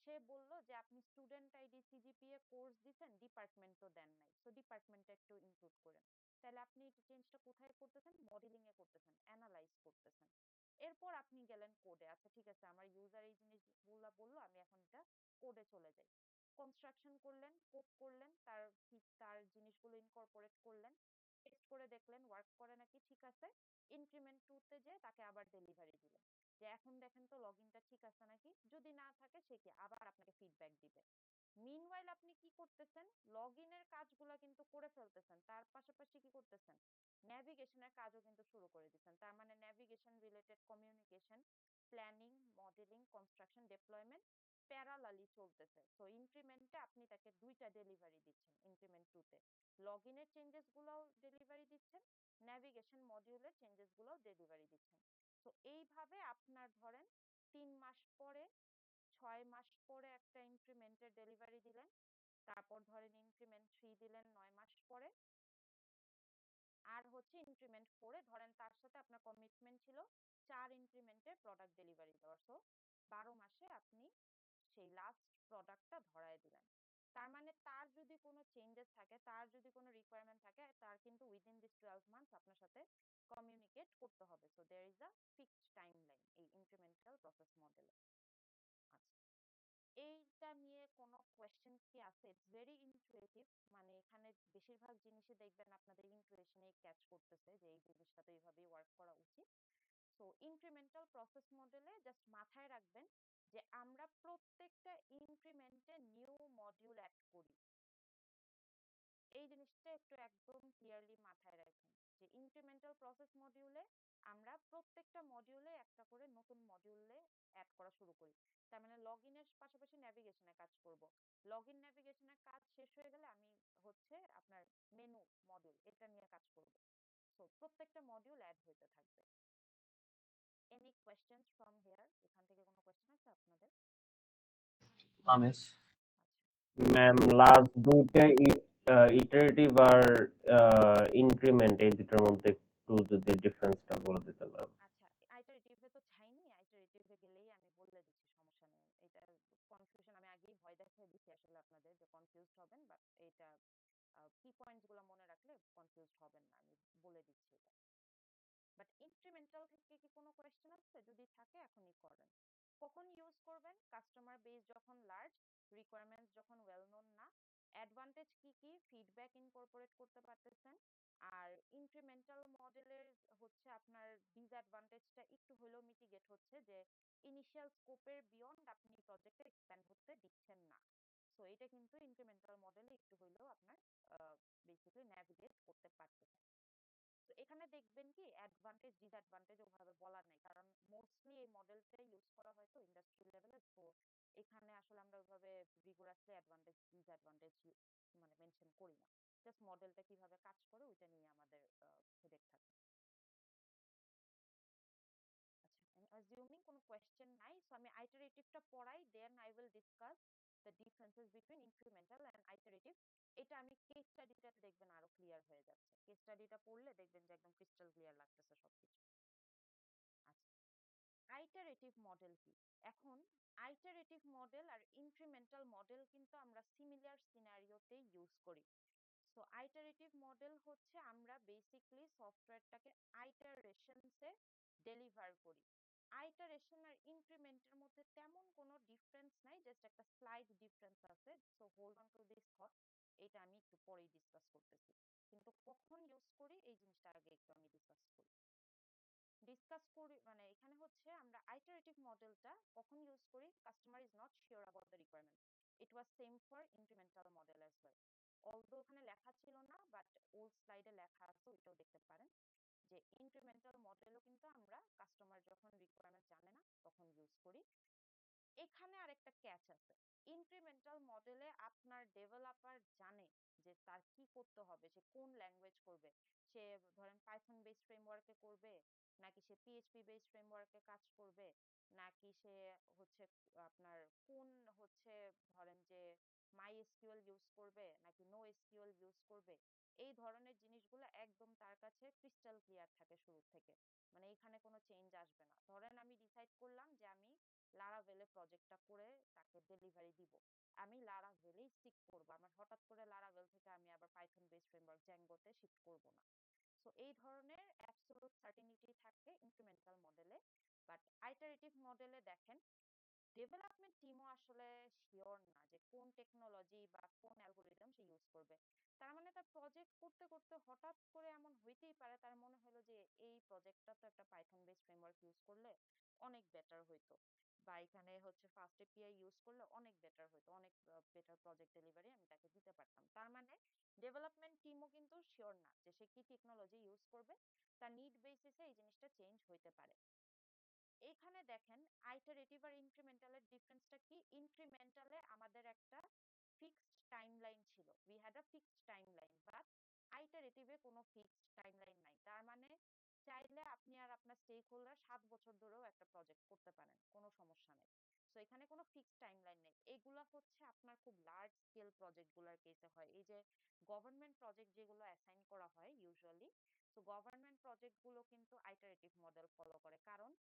সে বলল যে আপনি স্টুডেন্ট আইডি সিজিপিএ কোর্স দিছেন, ডিপার্টমেন্ট তো দেন নাই, সো ডিপার্টমেন্টটা একটু ইনক্লুড করেন। তাহলে আপনি এই চেঞ্জটা কোথায় করতেছেন, মডেলিং এ করতেছেন, অ্যানালাইজ করতেছেন। এরপর আপনি গেলেন কোডে, আচ্ছা ঠিক আছে আমার ইউজার এই জিনিসগুলা বললো, আমি এখন এটা কোডে চলে যাই। কনস্ট্রাকশন করলেন, কোড করলেন, তার জিনিসগুলো ইনকর্পোরেট করলেন, টেস্ট করে দেখলেন ওয়ার্ক করে নাকি, ঠিক আছে। ইনক্রিমেন্ট 2 তে যে তাকে আবার ডেলিভারি দিলেন, যে এখন দেখেন তো লগ ইনটা ঠিক আছে নাকি, যদি না থাকে সে কি আবার আপনাকে ফিডব্যাক দিবে। মিনওয়াইল আপনি কি করতেছেন, লগ ইনের কাজগুলো কিন্তু করে ফেলতেছেন, তার পাশাপাশি কি করতেছেন, ন্যাভিগেশনের কাজও কিন্তু শুরু করে দিচ্ছেন। তার মানে navigation related communication, planning, modelling, construction, deployment parallelly চলতেছে। সো ইনক্রিমেন্টে আপনি তাকে 2টা ডেলিভারি দিচ্ছেন, ইনক্রিমেন্ট 2 তে লগ ইনের চেঞ্জেস গুলোও ডেলিভারি দিচ্ছেন, ন্যাভিগেশন মডিউলের চেঞ্জেস গুলোও ডেলিভারি দিচ্ছেন। তো এইভাবে আপনার ধরেন 3 মাস পরে 6 মাস পরে একটা ইনক্রিমেন্টের ডেলিভারি দিলেন, তারপর ধরেন ইনক্রিমেন্ট 3 দিলেন 9 মাস পরে, আর হচ্ছে ইনক্রিমেন্ট 4 ধরেন তার সাথে আপনার কমিটমেন্ট ছিল 4 ইনক্রিমেন্টে প্রোডাক্ট ডেলিভারি দেওয়ার। সো 12 মাসে আপনি সেই লাস্ট প্রোডাক্টটা ধরায় দিলেন। তার মানে তার যদি কোনো চেঞ্জেস থাকে, তার যদি কোনো রিকোয়ারমেন্ট থাকে, তার কিন্তু উইদিন দিস 12 মান্থস আপনার সাথে কমিউনিকেট করতে হবে। So there is a fixed timeline এই ইনক্রিমেন্টাল প্রসেস মডেলে। আচ্ছা, এইটা নিয়ে কোনো কোয়েশ্চেন কি আছে? ইটস ভেরি ইন্টুইটিভ, মানে এখানে বেশিরভাগ জিনিসই দেখবেন আপনাদের ইন্টুইশনে ক্যাচ করতেছে যে এই জিনিসটা তো এইভাবেই ওয়ার্ক করা উচিত। সো ইনক্রিমেন্টাল প্রসেস মডেলে জাস্ট মাথায় রাখবেন যে আমরা প্রত্যেকটা ইনক্রিমেন্টে নিউ মডিউল অ্যাড করি। এই জিনিসটা একটু একদম ক্লিয়ারলি মাথায় রাখেন যে ইনক্রিমেন্টাল প্রসেস মডিউলে আমরা প্রত্যেকটা মডিউলে একটা করে নতুন মডিউলে অ্যাড করা শুরু করি। তার মানে লগ ইনের পাশাপাশি ন্যাভিগেশনে কাজ করব। লগ ইন ন্যাভিগেশনের কাজ শেষ হয়ে গেলে আমি হচ্ছে আপনার মেনু মডিউল এটা নিয়ে কাজ করব। সো প্রত্যেকটা মডিউল অ্যাড হইতে থাকবে। Any questions from here? এখান থেকে কোনো কোয়েশ্চেন আছে আপনাদের? না মিস। আচ্ছা ম্যাম, লাস্ট দুইটা ইটারেটিভ আর ইনক্রিমেন্ট এই দুটার মধ্যে একটু যদি ডিফারেন্সটা বলে দিতে ম্যাম। আচ্ছা, আইটারেটিভে তো চাইনি, আইটারেটিভে গেলেই আমি বলে দিচ্ছি, সমস্যা নেই। এটা কনফিউশন আমি আগেই ভয় দেখিয়ে দিচ্ছি আসলে আপনাদের যে কনফিউজড হবেন, বাট এটা কি পয়েন্টস গুলো মনে রাখলে কনফিউজড হবেন না, আমি বলে দিচ্ছি এটা। বাট ইনক্রিমেন্টাল থেকে কি কোনো কোয়েশ্চেন আছে? যদি থাকে এখনই করেন। কখন ইউজ করবেন? কাস্টমার বেস যখন লার্জ, রিকোয়ারমেন্টস যখন ওয়েল নোন না, অ্যাডভান্টেজ কি কি, ফিডব্যাক ইনকর্পোরেট করতে পারতেছেন। আর ইনক্রিমেন্টাল মডেলের হচ্ছে আপনার ডিসঅ্যাডভান্টেজটা একটু হলেও মিটিগেট হচ্ছে যে ইনিশিয়াল স্কোপের বিয়ন্ড আপনি প্রজেক্টে এক্সপ্যান্ড হতে দিচ্ছেন না। সো এটা কিন্তু ইনক্রিমেন্টাল মডেলে একটু হলেও আপনার বেসিক্যালি ন্যাভিগেট করতে পারতেছেন। তো এখানে দেখবেন কি অ্যাডভান্টেজ ডিসঅ্যাডভান্টেজ ওভাবে বলা নাই, কারণ মোস্টলি এই মডেলটাই ইউজ করা হয় তো ইন্ডাস্ট্রি লেভেলে। তো এখানে আসলে আমরা ওইভাবে রিগোরাসলি অ্যাডভান্টেজ ডিসঅ্যাডভান্টেজ মানে মেনশন করি না। জাস্ট মডেলটা কিভাবে কাজ করে ওইটা নিয়ে আমাদের হেডেক থাকে। আচ্ছা, আমি অ্যাজিউমিং কোনো কোয়েশ্চেন নাই, সো আমি আইটারেটিভটা পড়াই, then I will discuss the differences between incremental and iterative. এটা আমি কেস স্টাডিটাতে দেখবেন আরো ক্লিয়ার হয়ে যাচ্ছে। কেস স্টাডিটা পড়লে দেখবেন যে একদম ক্রিস্টাল ক্লিয়ার লাগতেছে সবকিছু। আচ্ছা, আইটারেটিভ মডেল কি? এখন আইটারেটিভ মডেল আর ইনক্রিমেন্টাল মডেল কিন্তু আমরা সিমিলার সিনারিওতে ইউজ করি। সো আইটারেটিভ মডেল হচ্ছে আমরা বেসিক্যালি সফটওয়্যারটাকে আইটারেশনসে ডেলিভার করি। আইটারেশন আর ইনক্রিমেন্টের মধ্যে তেমন কোনো ডিফারেন্স নাই, জাস্ট একটা স্লাইড ডিফারেন্স আছে। So hold on to this thought, এটা আমি একটু পরেই ডিসকাস করতেছি। কিন্তু কখন ইউজ করি এই জিনিসটা আগে একটু আমি ডিসকাস করি। মানে এখানে হচ্ছে আমরা আইটারেটিভ মডেলটা কখন ইউজ করি, customer is not sure about the requirement. It was same for incremental model as well. Although ওখানে লেখা ছিল না, বাট ওল্ড স্লাইডে লেখা আছে, ওইটাও দেখতে পারেন যে ইনক্রিমেন্টাল মডেলও কিন্তু আমরা কাস্টমার যখন রিকোয়ারমেন্ট জানে না তখন ইউজ করি। এখানে আরেকটা ক্যাচ আছে। ইনক্রিমেন্টাল মডেলে আপনার ডেভেলপার জানে যে তার কি করতে হবে, সে কোন ল্যাঙ্গুয়েজ করবে। সে ধরেন পাইথন বেসড ফ্রেমওয়ার্কে করবে, নাকি সে পিএইচপি বেসড ফ্রেমওয়ার্কে কাজ করবে, নাকি সে হচ্ছে আপনার কোন হচ্ছে ধরেন যে মাই এসকিউএল ইউজ করবে নাকি নো এসকিউএল ইউজ করবে। এই ধরনের জিনিসগুলো একদম তার কাছে ক্রিস্টাল ক্লিয়ার থাকে শুরু থেকে। মানে এখানে কোনো চেঞ্জ আসবে না। ধরেন আমি ডিসাইড করলাম যে আমি লারাভেলে প্রজেক্টটা করে তাকে ডেলিভারি দিব, আমি লারাভেলেই স্টিক করব, আমার হঠাৎ করে লারাভেল থেকে আমি আবার পাইথন বেসড ফ্রেমওয়ার্ক জ্যাঙ্গোতে শিফট করব না। সো এই ধরনের অ্যাবসলিউট সার্টেনিটি থাকে ইনক্রিমেন্টাল মডেলে। বাট আইটারেটিভ মডেলে দেখেন ডেভেলপমেন্ট টিমও আসলে শিওর না যে কোন টেকনোলজি বা কোন অ্যালগোরিদম সে ইউজ করবে। তার মানে তার প্রজেক্ট করতে করতে হঠাৎ করে এমন হইতেই পারে তার মনে হলো যে এই প্রজেক্টটা তো একটা পাইথন বেসড ফ্রেমওয়ার্ক ইউজ করলে অনেক বেটার হইতো, বা এখানে হচ্ছে ফাস্ট এপিআই ইউজ করলে অনেক বেটার হইতো, অনেক বেটার প্রজেক্ট ডেলিভারি আমি তাকে দিতে পারতাম। তার মানে ডেভেলপমেন্ট টিমও কিন্তু শিওর না যে সে কি টেকনোলজি ইউজ করবে, তার নিড বেসিসে এই জিনিসটা চেঞ্জ হইতে পারে। এইখানে দেখেন আইটারেটিভ আর ইনক্রিমেন্টালের ডিফারেন্সটা কি। ইনক্রিমেন্টালে আমাদের একটা ফিক্সড টাইমলাইন ছিল, we had a fixed timeline, but আইটারেটিভে কোনো ফিক্সড টাইমলাইন নাই। তার মানে চাইলে আপনি আর আপনার স্টেক হোল্ডার 7 বছর ধরেও একটা প্রজেক্ট করতে পারেন, কোনো সমস্যা নেই। সো এখানে কোনো ফিক্সড টাইমলাইন নেই। এগুলা হচ্ছে আপনার খুব লার্জ স্কেল প্রজেক্ট গুলার কেসে হয়। এই যে গভর্নমেন্ট প্রজেক্ট যেগুলো অ্যাসাইন করা হয় ইউজুয়ালি, তো গভর্নমেন্ট প্রজেক্ট গুলো কিন্তু আইটারেটিভ মডেল ফলো করে, কারণ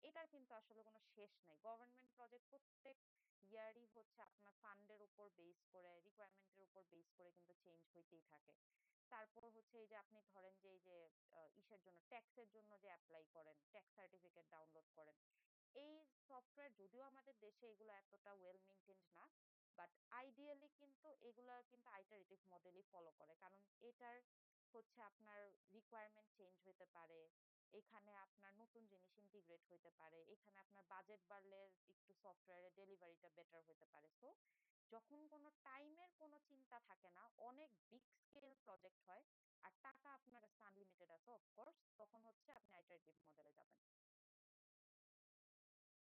এটার কিন্তু আসলে কোনো শেষ নাই। গভর্নমেন্ট প্রজেক্ট প্রত্যেক ইয়ারই হচ্ছে আপনার ফান্ডের উপর বেস করে, রিকোয়ারমেন্টের উপর বেস করে কিন্তু চেঞ্জ হইতেই থাকে। তারপর হচ্ছে এই যে আপনি ধরেন যে এই যে ইসের জন্য, ট্যাক্সের জন্য যে অ্যাপ্লাই করেন, ট্যাক্স সার্টিফিকেট ডাউনলোড করেন, এই সফটওয়্যার যদিও আমাদের দেশে এগুলো এতটা ওয়েল মেইনটেইনড না, বাট আইডিয়ালি কিন্তু এগুলা কিন্তু আইটারেটিভ মডেলই ফলো করে, কারণ এটার হচ্ছে আপনার রিকোয়ারমেন্ট চেঞ্জ হতে পারে, এখানে আপনার নতুন জিনিস ইন্টিগ্রেট হতে পারে, এখানে আপনার বাজেট বাড়লে একটু সফটওয়্যারের ডেলিভারিটা বেটার হতে পারে। সো যখন কোনো টাইমের কোনো চিন্তা থাকে না, অনেক বিগ স্কেল প্রজেক্ট হয়, আর টাকা আপনার কাছে আনলিমিটেড আছে অফকোর্স, তখন হচ্ছে আপনি আইটারেটিভ মডেলে যাবেন।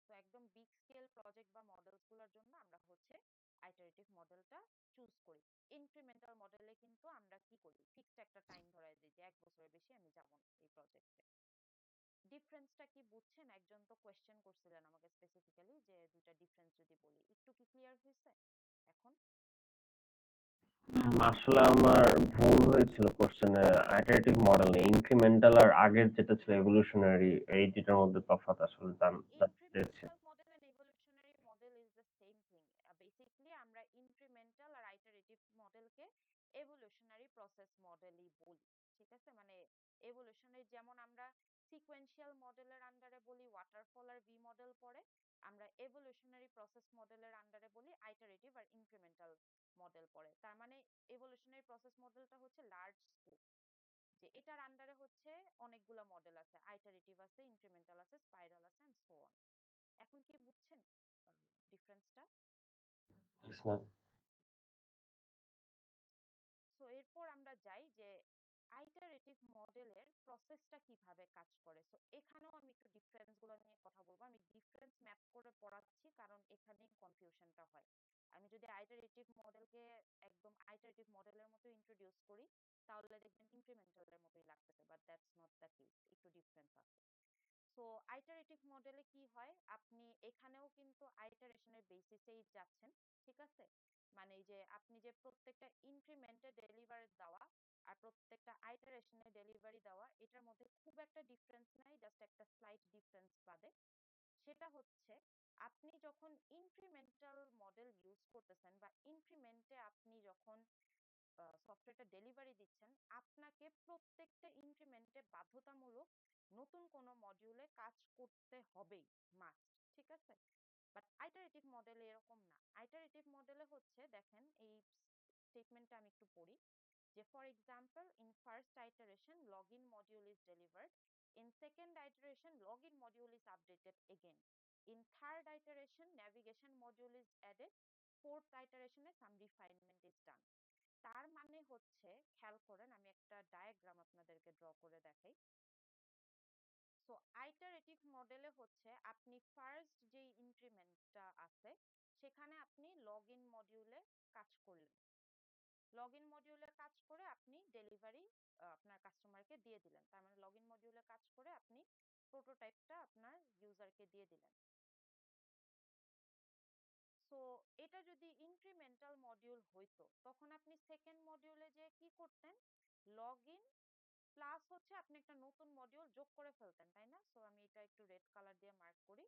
তো একদম বিগ স্কেল প্রজেক্ট বা মডেলস গুলোর জন্য আমরা হচ্ছে আইটারেটিভ মডেলটা চুজ করি। ইনক্রিমেন্টাল মডেলে কিন্তু আমরা কি করি, ফিক্সড একটা টাইম ধরায় দিই যে 1 বছরের বেশি আমি যাব না এই প্রজেক্টে। ডিফারেন্সটা কি বুঝছেন? একজন তো কোয়েশ্চেন করছিলেন আমাকে স্পেসিফিক্যালি যে দুইটা ডিফারেন্স যদি বলি, একটু কি ক্লিয়ার হয়েছে এখন? আসলে আমার ভুল হয়েছিল কোশ্চেনে। আইটারেটিভ মডেল নেই, ইনক্রিমেন্টাল আর আগের যেটা ছিল এভোলিউশনারি, এই দুটার মধ্যে তফাৎ আসলে জানতে চেয়েছি। Incremental model and evolutionary model is the same thing. Basically আমরা ইনক্রিমেন্টাল আর আইটারেটিভ মডেলকে এভোলিউশনারি প্রসেস মডেলই বলি। ঠিক আছে, মানে এভোলিউশনারি যেমন আমরা সিকোয়েন্সিয়াল মডেলের আন্ডারে বলি ওয়াটারফল আর ভি মডেল পড়ে, আমরা এভোলিউশনারি প্রসেস মডেলের আন্ডারে বলি আইটারেটিভ আর ইনক্রিমেন্টাল মডেল পড়ে। তার মানে এভোলিউশনারি প্রসেস মডেলটা হচ্ছে লার্জ স্কোপ, যে এটার আন্ডারে হচ্ছে অনেকগুলো মডেল আছে, আইটারেটিভ আছে, ইনক্রিমেন্টাল আছে, স্পাইরাল আছে এন্ড সো অন। এখন কি বুঝছেন ডিফারেন্সটা? সো এরপর আমরা যাই যে আইটারেটিভ মডেলের প্রসেসটা কিভাবে কাজ করে। সো এখানেও আমি একটু ডিফারেন্স গুলো নিয়ে কথা বলবো। আমি ডিফারেন্স ম্যাপ করে পড়াচ্ছি কারণ এখানেই কনফিউশনটা হয়। আমি যদি আইটারেটিভ মডেলকে একদম আইটারেটিভ মডেলের মতো ইন্ট্রোডিউস করি, তাহলে দেখবেন ইনক্রিমেন্টালের মতোই লাগতেছে, but that's not the case, একটু ডিফারেন্স আছে। সো আইটারেটিভ মডেলে কি হয়, আপনি এখানেও কিন্তু আইটারেশনের বেসিসেই যাচ্ছেন। ঠিক আছে, মানে এই যে আপনি যে প্রত্যেকটা ইনক্রিমেন্টে ডেলিভারি দেওয়া আর প্রত্যেকটা আইটারেশনে ডেলিভারি দেওয়া, এটার মধ্যে খুব একটা ডিফারেন্স নাই, জাস্ট একটা স্লাইট ডিফারেন্স বাদে। সেটা হচ্ছে আপনি যখন ইনক্রিমেন্টাল মডেল ইউজ করতেছেন বা ইনক্রিমেন্টে আপনি যখন সফটওয়্যারটা ডেলিভারি দিচ্ছেন, আপনাকে প্রত্যেকটা ইনক্রিমেন্টে বাধ্যতামূলক নতুন কোনো মডিউলে কাজ করতে হবেই, মাস্ট। ঠিক আছে, বাট আইটারেটিভ মডেলে এরকম না। আইটারেটিভ মডেলে হচ্ছে দেখেন এই স্টেটমেন্টটা আমি একটু পড়ি, যে for example in first iteration login module is delivered, in second iteration login module is updated again, in third iteration navigation module is added, fourth আইটারেশনে সাম রিফাইনমেন্ট ইজ ডান। তার মানে হচ্ছে, খেয়াল করেন আমি একটা ডায়াগ্রাম আপনাদেরকে ড্র করে দেখাই। সো আইটারেটিভ মডেলে হচ্ছে আপনি ফার্স্ট যে ইনক্রিমেন্টটা আছে সেখানে আপনি লগইন মডিউলে কাজ করলেন, লগইন মডিউলে কাজ করে আপনি ডেলিভারি আপনার কাস্টমারকে দিয়ে দিলেন। তার মানে লগইন মডিউলে কাজ করে আপনি প্রোটোটাইপটা আপনার ইউজারকে দিয়ে দিলেন। সো এটা যদি ইনক্রিমেন্টাল মডিউল হইতো, তখন আপনি সেকেন্ড মডিউলে যে কি করতেন, লগইন প্লাস হচ্ছে আপনি একটা নতুন মডিউল যোগ করে ফেলতেন, তাই না? সো আমি এটা একটু রেড কালার দিয়ে মার্ক করি,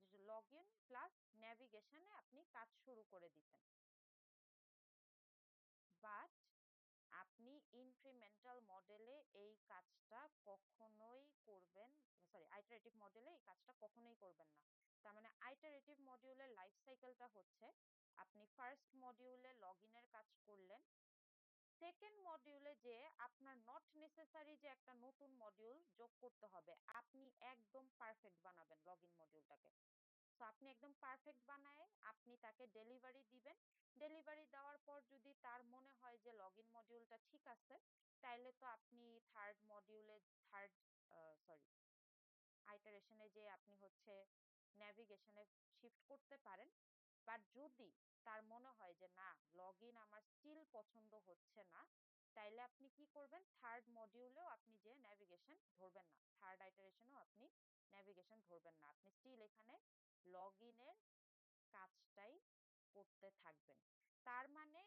যে লগইন প্লাস নেভিগেশনে আপনি কাজ শুরু করে দিতেন। বাট আপনি ইনক্রিমেন্টাল মডেলে এই কাজটা কখনোই করবেন, সরি আইটারেটিভ মডেলে এই কাজটা কখনোই করবেন না। তার মানে আইটারেটিভ মডিউলের লাইফ সাইকেলটা হচ্ছে, আপনি ফার্স্ট মডিউলে লগইনের কাজ করলেন, সেকেন্ড মডিউলে যে আপনার নট নেসেসারি যে একটা নতুন মডিউল যোগ করতে হবে, আপনি একদম পারফেক্ট বানাবেন লগইন মডিউলটাকে। সো আপনি একদম পারফেক্ট বানায় আপনি তাকে ডেলিভারি দিবেন। ডেলিভারি দেওয়ার পর যদি তার মনে হয় যে লগইন মডিউলটা ঠিক আছে, তাইলে তো আপনি থার্ড মডিউলে, থার্ড সরি আইটারেশনে যে আপনি হচ্ছে নেভিগেশনে শিফট করতে পারেন। বাট যদি তার মনে হয় যে না, লগইন আমার স্টিল পছন্দ হচ্ছে না, তাইলে আপনি কি করবেন, থার্ড মডিউলেও আপনি যে নেভিগেশন ধরবেন না, থার্ড আইটারেশনেও আপনি নেভিগেশন ধরবেন না, আপনি স্টিল এখানে লগইনের কাজটাই করতে থাকবেন। তার মানে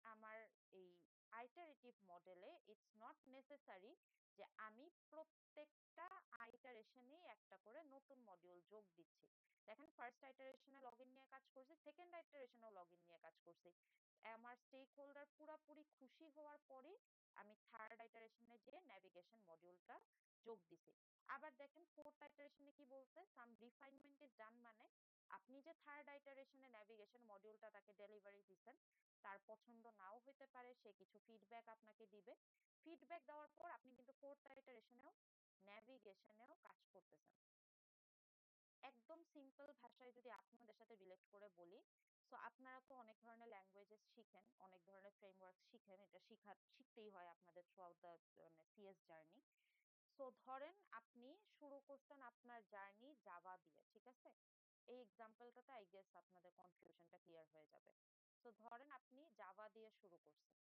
আমার এই আইটারেটিভ মডেলে ইটস নট নেসেসারি যে আমি প্রত্যেকটা আইটারেশনেই একটা করে নতুন মডিউল যোগ দিচ্ছি। দেখেন ফার্স্ট আইটারেশনে লগইন নিয়ে কাজ করছি, সেকেন্ড আইটারেশনেও লগইন নিয়ে কাজ করছি। আমার স্টেক হোল্ডার পুরাপুরি খুশি হওয়ার পরে আমি থার্ড আইটারেশনে যে ন্যাভিগেশন মডিউলটা যোগ দিছি। আবার দেখেন ফোর্থ আইটারেশনে কি বলছে, সাম রিফাইনমেন্ট ইজ ডান, মানে আপনি যে থার্ড আইটারেশনে ন্যাভিগেশন মডিউলটা তাকে ডেলিভারি দিচ্ছেন, তার পছন্দ নাও হইতে পারে, সে কিছু ফিডব্যাক আপনাকে দিবে। ফিডব্যাক দেওয়ার পর আপনি কিন্তু ফোর্থ আইটারেশনেও ন্যাভিগেশনেও কাজ করতেছেন। একদম সিম্পল ভাষায় যদি আপনাদের সাথে রিলেট করে বলি, সো আপনারা তো অনেক ধরনের ল্যাঙ্গুয়েজেস শিখেন, অনেক ধরনের ফ্রেমওয়ার্ক শিখেন, এটা শিখতেই হয় আপনাদের through out the CS journey. So ধরেন আপনি শুরু করছেন আপনার জার্নি জাভা দিয়ে, ঠিক আছে? এই এক্সাম্পলটাতে আই গেস আপনাদের কনফিউশনটা ক্লিয়ার হয়ে যাবে। সো ধরেন আপনি জাভা দিয়ে শুরু করছেন।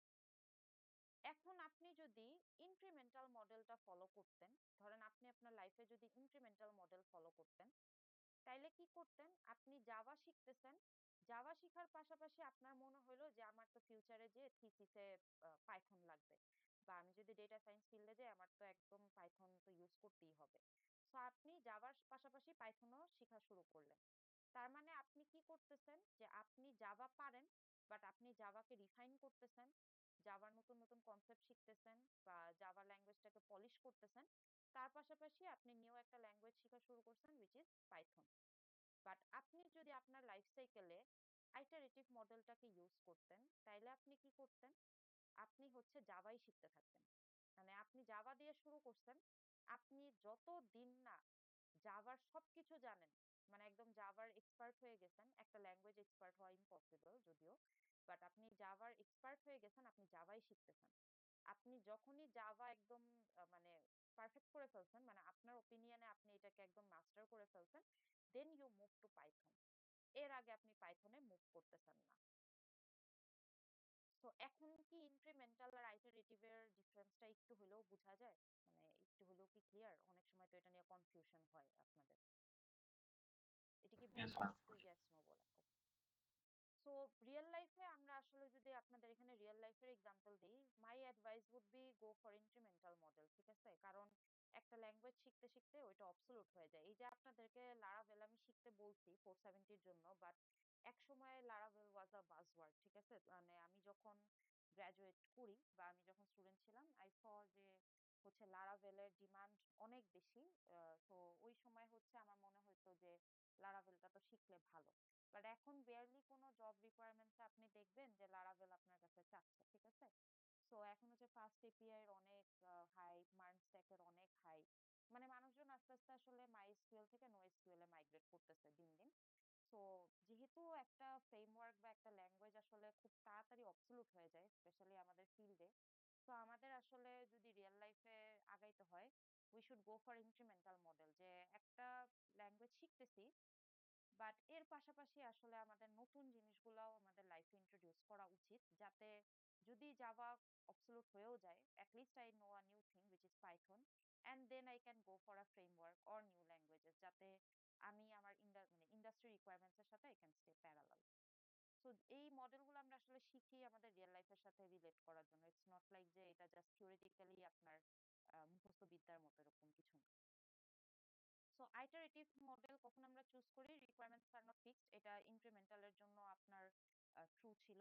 এখন আপনি যদি ইনক্রিমেন্টাল মডেলটা ফলো করতেন, ধরেন আপনি আপনার লাইফে যদি ইনক্রিমেন্টাল মডেল ফলো করতেন, তাইলে কি করতেন? আপনি জাভা শিখতেছেন, জাভা শিখার পাশাপাশি আপনার মনে হলো যে আমার তো ফিউচারে যে থিসিসে পাইথন লাগবে, বা আমি যদি ডেটা সায়েন্স ফিল্ডে যাই আমার তো একদম পাইথন তো ইউজ করতেই হবে। সো আপনি জাভার পাশাপাশি পাইথনও শেখা শুরু করলেন। তার মানে আপনি কি করতেছেন, যে আপনি জাভা পারেন, বাট আপনি জাভাকে রিফাইন করতেছেন, জাভার নতুন নতুন কনসেপ্ট শিখতেছেন, বা জাভা ল্যাঙ্গুয়েজটাকে পলিশ করতেছেন। তার পাশাপাশি আপনি নিউ একটা ল্যাঙ্গুয়েজ শেখা শুরু করছেন, উইচ ইজ পাইথন। বাট আপনি যদি আপনার লাইফ সাইকেলে আইটারেটিভ মডেলটাকে ইউজ করতেন, তাইলে আপনি কি করতেন? আপনি হচ্ছে জাভাই শিখতে থাকতেন। মানে আপনি জাভা দিয়ে শুরু করছেন, আপনি যত দিন না জাভার সবকিছু জানেন, মানে একদম জাভার এক্সপার্ট হয়ে গেছেন, একটা ল্যাঙ্গুয়েজ এক্সপার্ট হওয়া ইম্পসিবল যদিও, বাট আপনি জাভার এক্সপার্ট হয়ে গেছেন, আপনি জাভাই শিখতেছেন। আপনি যখনই জাভা একদম মানে পারফেক্ট করে ফেলছেন, মানে আপনার ওপিনিয়নে আপনি এটাকে একদম মাস্টার করে ফেলছেন, then you move to Python. এর আগে আপনি পাইথনে মুভ করতেছেন না। তো এখন কি ইনক্রিমেন্টাল আর আইটারেটিভ এর ডিফারেন্সটা একটু হলেও বোঝা যায়? মানে একটু হলেও কি ক্লিয়ার? অনেক সময় তো এটা নিয়ে কনফিউশন হয় আপনাদের। এটা কি Yes, বুঝছেন? ma'am. একটু ইয়েস নো বলেন। সো রিয়েল লাইফে আমরা আসলে যদি আপনাদের এখানে রিয়েল লাইফের এক্সাম্পল দিই, my advice would be go for incremental model, ঠিক আছে? কারণ একটা ল্যাঙ্গুয়েজ শিখতে শিখতে ওইটা অবসোলুট হয়ে যায়। এই যে আপনাদেরকে লারাভেল আমি শিখতে বলছি 470 এর জন্য, বাট এক সময় লারাভেল ওয়াজ আ বাজওয়ার্ড, ঠিক আছে? মানে আমি যখন গ্রাজুয়েট করি বা আমি যখন স্টুডেন্ট ছিলাম, আই স যে হচ্ছে লারাভেলের ডিমান্ড অনেক বেশি। তো ওই সময় হচ্ছে আমার মনে হতো যে লারাভেলটা তো শিখলে ভালো। বাট এখন বেয়ারলি কোনো জব রিকোয়ারমেন্টস আপনি দেখবেন যে লারাভেল আপনার কাছে চাচ্ছে, ঠিক আছে? সো এখন হচ্ছে ফাস্ট এপিআই এর অনেক হাই, মার্ন স্ট্যাক এর অনেক হাই। মানে মানুষজন আস্তে আস্তে আসলে মাই এসকিউএল থেকে নো এসকিউএল এ মাইগ্রেট করতেছে দিন দিন। সো যেহেতু একটা ফ্রেমওয়ার্ক বা একটা ল্যাঙ্গুয়েজ আসলে খুব তাড়াতাড়ি অবসলিউট হয়ে যায়, স্পেশালি আমাদের ফিল্ডে, তো আমাদের আসলে যদি রিয়েল লাইফে আগাইতে হয়, we should go for incremental model, যে একটা ল্যাঙ্গুয়েজ শিখতেছি, বাট এর পাশাপাশি আসলে আমাদের নতুন জিনিসগুলাও আমাদের লাইফে ইন্ট্রোডিউস করা উচিত, যাতে যদি জাভা অবসলিউট হয়েও যায়, at least I know a new thing which is Python, and then I can go for a framework or new languages, যাতে আমি আমার মানে ইন্ডাস্ট্রি রিকোয়ারমেন্টস এর সাথে I can stay parallel. So এই মডেলগুলো আমরা আসলে শিখি আমাদের রিয়েল লাইফের সাথে রিলেট করার জন্য। ইটস নট লাইক যে এটা জাস্ট থিওরিটিক্যালি আপনার মুখস্থ বিদ্যার মতো, এরকম কিছু না। সো আইটারেটিভ মডেল কখন আমরা চুজ করি? রিকোয়ারমেন্টস আর নট ফিক্সড, এটা ইনক্রিমেন্টাল এর জন্য আপনার ট্রু ছিল।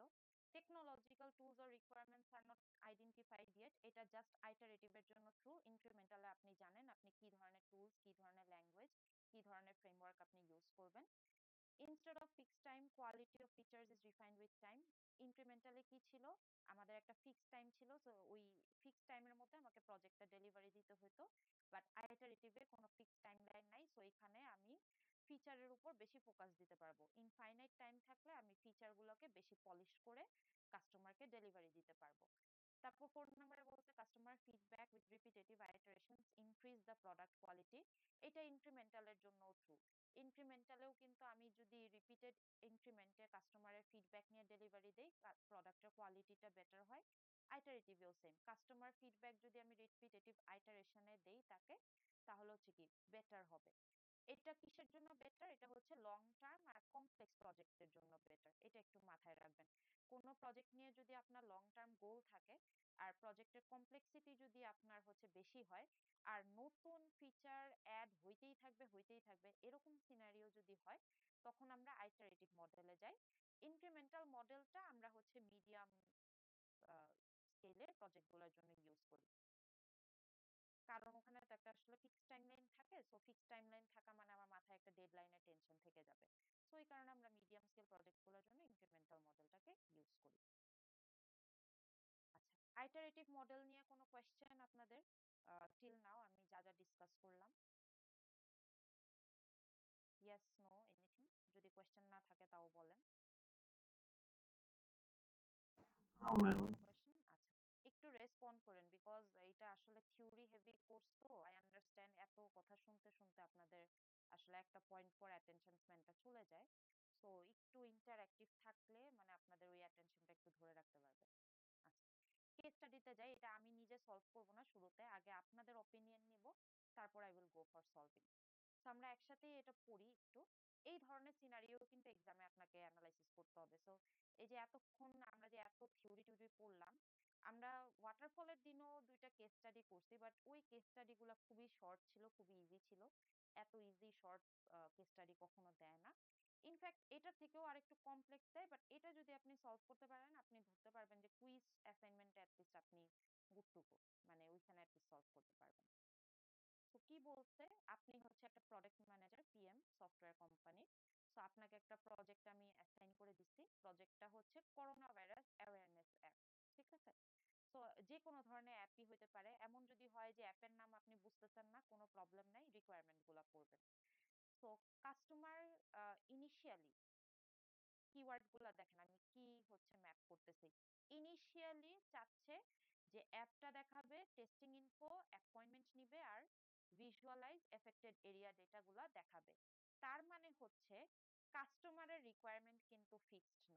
Technological tools or requirements are not identified yet, এটা জাস্ট আইটারেটিভ এর জন্য ট্রু। ইনক্রিমেন্টালে আপনি জানেন আপনি কি ধরনের টুলস, কি ধরনের ল্যাঙ্গুয়েজ, কি ধরনের ফ্রেমওয়ার্ক আপনি ইউজ করবেন। Instead of fixed time, quality of features is refined with time. ইনক্রিমেন্টালে কি ছিল? আমাদের একটা ফিক্সড টাইম ছিল, সো ওই ফিক্সড টাইমের মধ্যে আমাকে প্রজেক্টটা ডেলিভারি দিতে হতো। বাট আইটারেটিভে কোনো ফিক্সড টাইম লাইন নাই, সো এখানে আমি ফিচারের উপর বেশি ফোকাস দিতে পারবো। ইনফাইনাইট টাইম থাকলে আমি ফিচার গুলোকে বেশি পলিশ করে কাস্টমারকে ডেলিভারি দিতে পারবো। তারপর 4 নম্বরে বলছে customer feedback with repetitive iterations increase the product quality. এটা ইনক্রিমেন্টালের জন্য ট্রু। ইনক্রিমেন্টালেও কিন্তু আমি যদি রিপিটেড ইনক্রিমেন্টে কাস্টমারের ফিডব্যাক নিয়ে ডেলিভারি দেই, প্রোডাক্টের কোয়ালিটিটা বেটার হয়। আইটারেটিভেও সেম, কাস্টমার ফিডব্যাক যদি আমি রিপিটেটিভ আইটারেশনে দেই তাকে, তাহলে হচ্ছে কি বেটার হবে। এটা কিসের জন্য বেটার? এটা হচ্ছে লং টার্ম আর কমপ্লেক্স প্রজেক্টের জন্য যদি আপনার লং টার্ম গোল থাকে আর প্রজেক্টের কমপ্লেক্সিটি যদি আপনার হচ্ছে বেশি হয় আর নতুন ফিচার অ্যাড হইতেই থাকবে এরকম সিনারিও যদি হয় তখন আমরা আইটারেটিভ মডেলে যাই। ইনক্রিমেন্টাল মডেলটা আমরা হচ্ছে মিডিয়াম স্কেলের প্রজেক্টগুলোর জন্য ইউজ করি, কারণ ওখানে তো একটা আসলে ফিক্সড টাইমলাইন থাকে। সো ফিক্সড টাইমলাইন থাকা মানে আমার মাথায় একটা ডেডলাইনের টেনশন থেকে যাবে। সো এই কারণে আমরা মিডিয়াম স্কেল প্রজেক্টগুলোর জন্য ইনক্রিমেন্টাল মডেলটাকে ইউজ করি। আচ্ছা, আইটারেটিভ মডেল নিয়ে কোনো কোয়েশ্চেন আপনাদের টিল নাও আমি যা যা ডিসকাস করলাম? Yes, no, anything? যদি কোয়েশ্চেন না থাকে তাও বলেন। কোনো কোয়েশ্চেন? আচ্ছা, একটু রেসপন্ড করেন বিকজ এটা আসলে থিওরি হেভি কোর্স, তো আই আন্ডারস্ট্যান্ড এত কথা শুনতে শুনতে আপনাদের আসলে একটা পয়েন্ট পর অ্যাটেনশন স্প্যানটা চলে যায়। সো একটু ইন্টারঅ্যাক্টিভ থাকলে মানে আপনাদের ওই অ্যাটেনশনটা একটু ধরে রাখতে পারবে। আচ্ছা, কেস স্টাডিতে যাই। এটা আমি নিজে সলভ করব না, শুরুতে আগে আপনাদের অপিনিয়ন নিব, তারপর I will go for solving. তো আমরা একসাথেই এটা পড়ি একটু। এই ধরনের সিনারিও কিন্তু এক্সামে আপনাকে অ্যানালাইসিস করতে হবে। সো এই যে এতক্ষণ আমরা যে এত থিওরি টিউরি পড়লাম, আমরা ওয়াটারফলের দিনও দুইটা কেস স্টাডি করছি, বাট ওই কেস স্টাডি গুলা খুবই শর্ট ছিল, খুবই ইজি ছিল। এত ইজি শর্ট কেস স্টাডি কখনো দেয় না। ইনফ্যাক্ট এটা থেকেও আরেকটু কমপ্লেক্স দেয়, বাট এটা যদি আপনি সলভ করতে পারেন আপনি ধরতে পারবেন যে কুইজ অ্যাসাইনমেন্ট অ্যাটলিস্ট আপনি গুড টু গো, মানে ওইখানে অ্যাটলিস্ট সলভ করতে পারবেন। তো কি বলছে, আপনি হচ্ছে একটা product manager PM software company. So আপনাকে একটা প্রজেক্ট আমি অ্যাসাইন করে দিচ্ছি। প্রজেক্টটা হচ্ছে করোনা ভাইরাস অ্যাওয়ারনেস অ্যাপ। ঠিক আছে? সো যে কোনো ধরনের অ্যাপই হতে পারে। এমন যদি হয় যে অ্যাপের নাম আপনি বুঝতেছেন না, কোনো প্রবলেম নাই, রিকোয়ারমেন্ট গুলো পড়বেন। সো কাস্টমার ইনিশিয়ালি কিওয়ার্ড গুলা দেখেন আমি কি হচ্ছে ম্যাপ করতেছি। ইনিশিয়ালি চাচ্ছে যে অ্যাপটা দেখাবে, টেস্টিং ইনফো, অ্যাপয়েন্টমেন্ট নিবে আর ভিজুয়ালাইজ এফেক্টেড এরিয়া ডেটাগুলা দেখাবে। তার মানে হচ্ছে কাস্টমারের রিকোয়ারমেন্ট কিন্তু ফিক্সড না।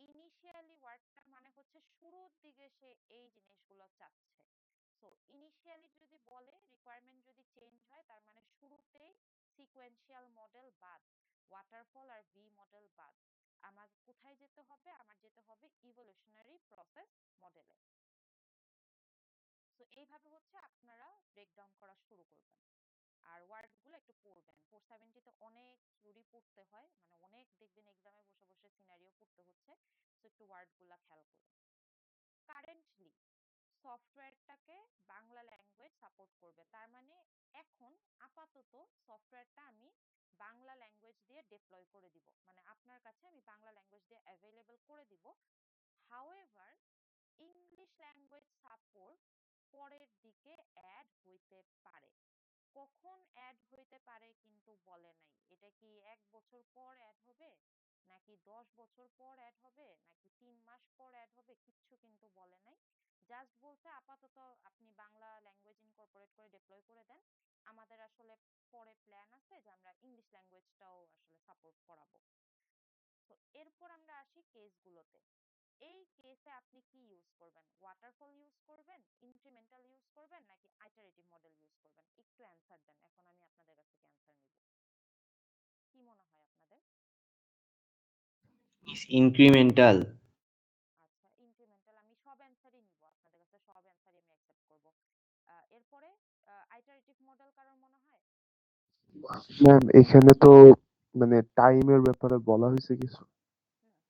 ইনিশিয়ালি ওয়ার্ডটা মানে হচ্ছে শুরুর দিকে সে এই জিনিসগুলো চাচ্ছে। সো ইনিশিয়ালি যদি বলে রিকোয়ারমেন্ট যদি চেঞ্জ হয় তার মানে শুরুতেই সিকোয়েন্সিয়াল মডেল বাদ, ওয়াটারফল আর ভি মডেল বাদ। আমার কোথায় যেতে হবে? আমার যেতে হবে ইভলিউশনারি প্রসেস মডেলে। সো এইভাবে হচ্ছে আপনারা ব্রেকডাউন করা শুরু করবেন। আর ওয়ার্ড গুলো একটু পড়বেন। 470 তে অনেক থিওরি পড়তে হয়, মানে অনেক দেখবেন এক্সামে বসে বসে সিনারিও পড়তে হচ্ছে। সো একটু ওয়ার্ড গুলা খেয়াল করবেন। কারেন্টলি সফটওয়্যারটাকে বাংলা ল্যাঙ্গুয়েজ সাপোর্ট করবে, তার মানে এখন আপাতত সফটওয়্যারটা আমি বাংলা ল্যাঙ্গুয়েজ দিয়ে ডিপ্লয় করে দিব, মানে আপনার কাছে আমি বাংলা ল্যাঙ্গুয়েজ দিয়ে অ্যাভেলেবল করে দিব। হাউএভার ইংলিশ ল্যাঙ্গুয়েজ সাপোর্ট পরের দিকে অ্যাড হইতে পারে। কখন অ্যাড হইতে পারে কিন্তু বলে নাই। এটা কি 1 বছর পর অ্যাড হবে, নাকি 10 বছর পর অ্যাড হবে, নাকি 3 মাস পর অ্যাড হবে, কিচ্ছু কিন্তু বলে নাই। জাস্ট বলছে আপাতত আপনি বাংলা ল্যাঙ্গুয়েজ ইনকর্পোরেট করে ডিপ্লয় করে দেন। আমাদের আসলে পরে প্ল্যান আছে যে আমরা ইংলিশ ল্যাঙ্গুয়েজটাও আসলে সাপোর্ট করাবো। তো এরপর আমরা আসি কেসগুলোতে। এই কেসে আপনি কি ইউজ করবেন? ওয়াটারফল ইউজ করবেন, ইনক্রিমেন্টাল ইউজ করবেন, নাকি আইটারেটিভ মডেল ইউজ করবেন? একটু অ্যানসার দেন, এখন আমি আপনাদের কাছ থেকে অ্যানসার নিব। কি মনে হয় আপনাদের? ইনক্রিমেন্টাল। আচ্ছা, ইনক্রিমেন্টাল। আমি সব অ্যানসারই নিব, আপনাদের কাছে সব অ্যানসারই আমি অ্যাকসেপ্ট করব। এরপরে আইটারেটিভ মডেল কারোর মনে হয়? ম্যাম এখানে তো মানে টাইমের ব্যাপারে বলা হয়েছে কিছু।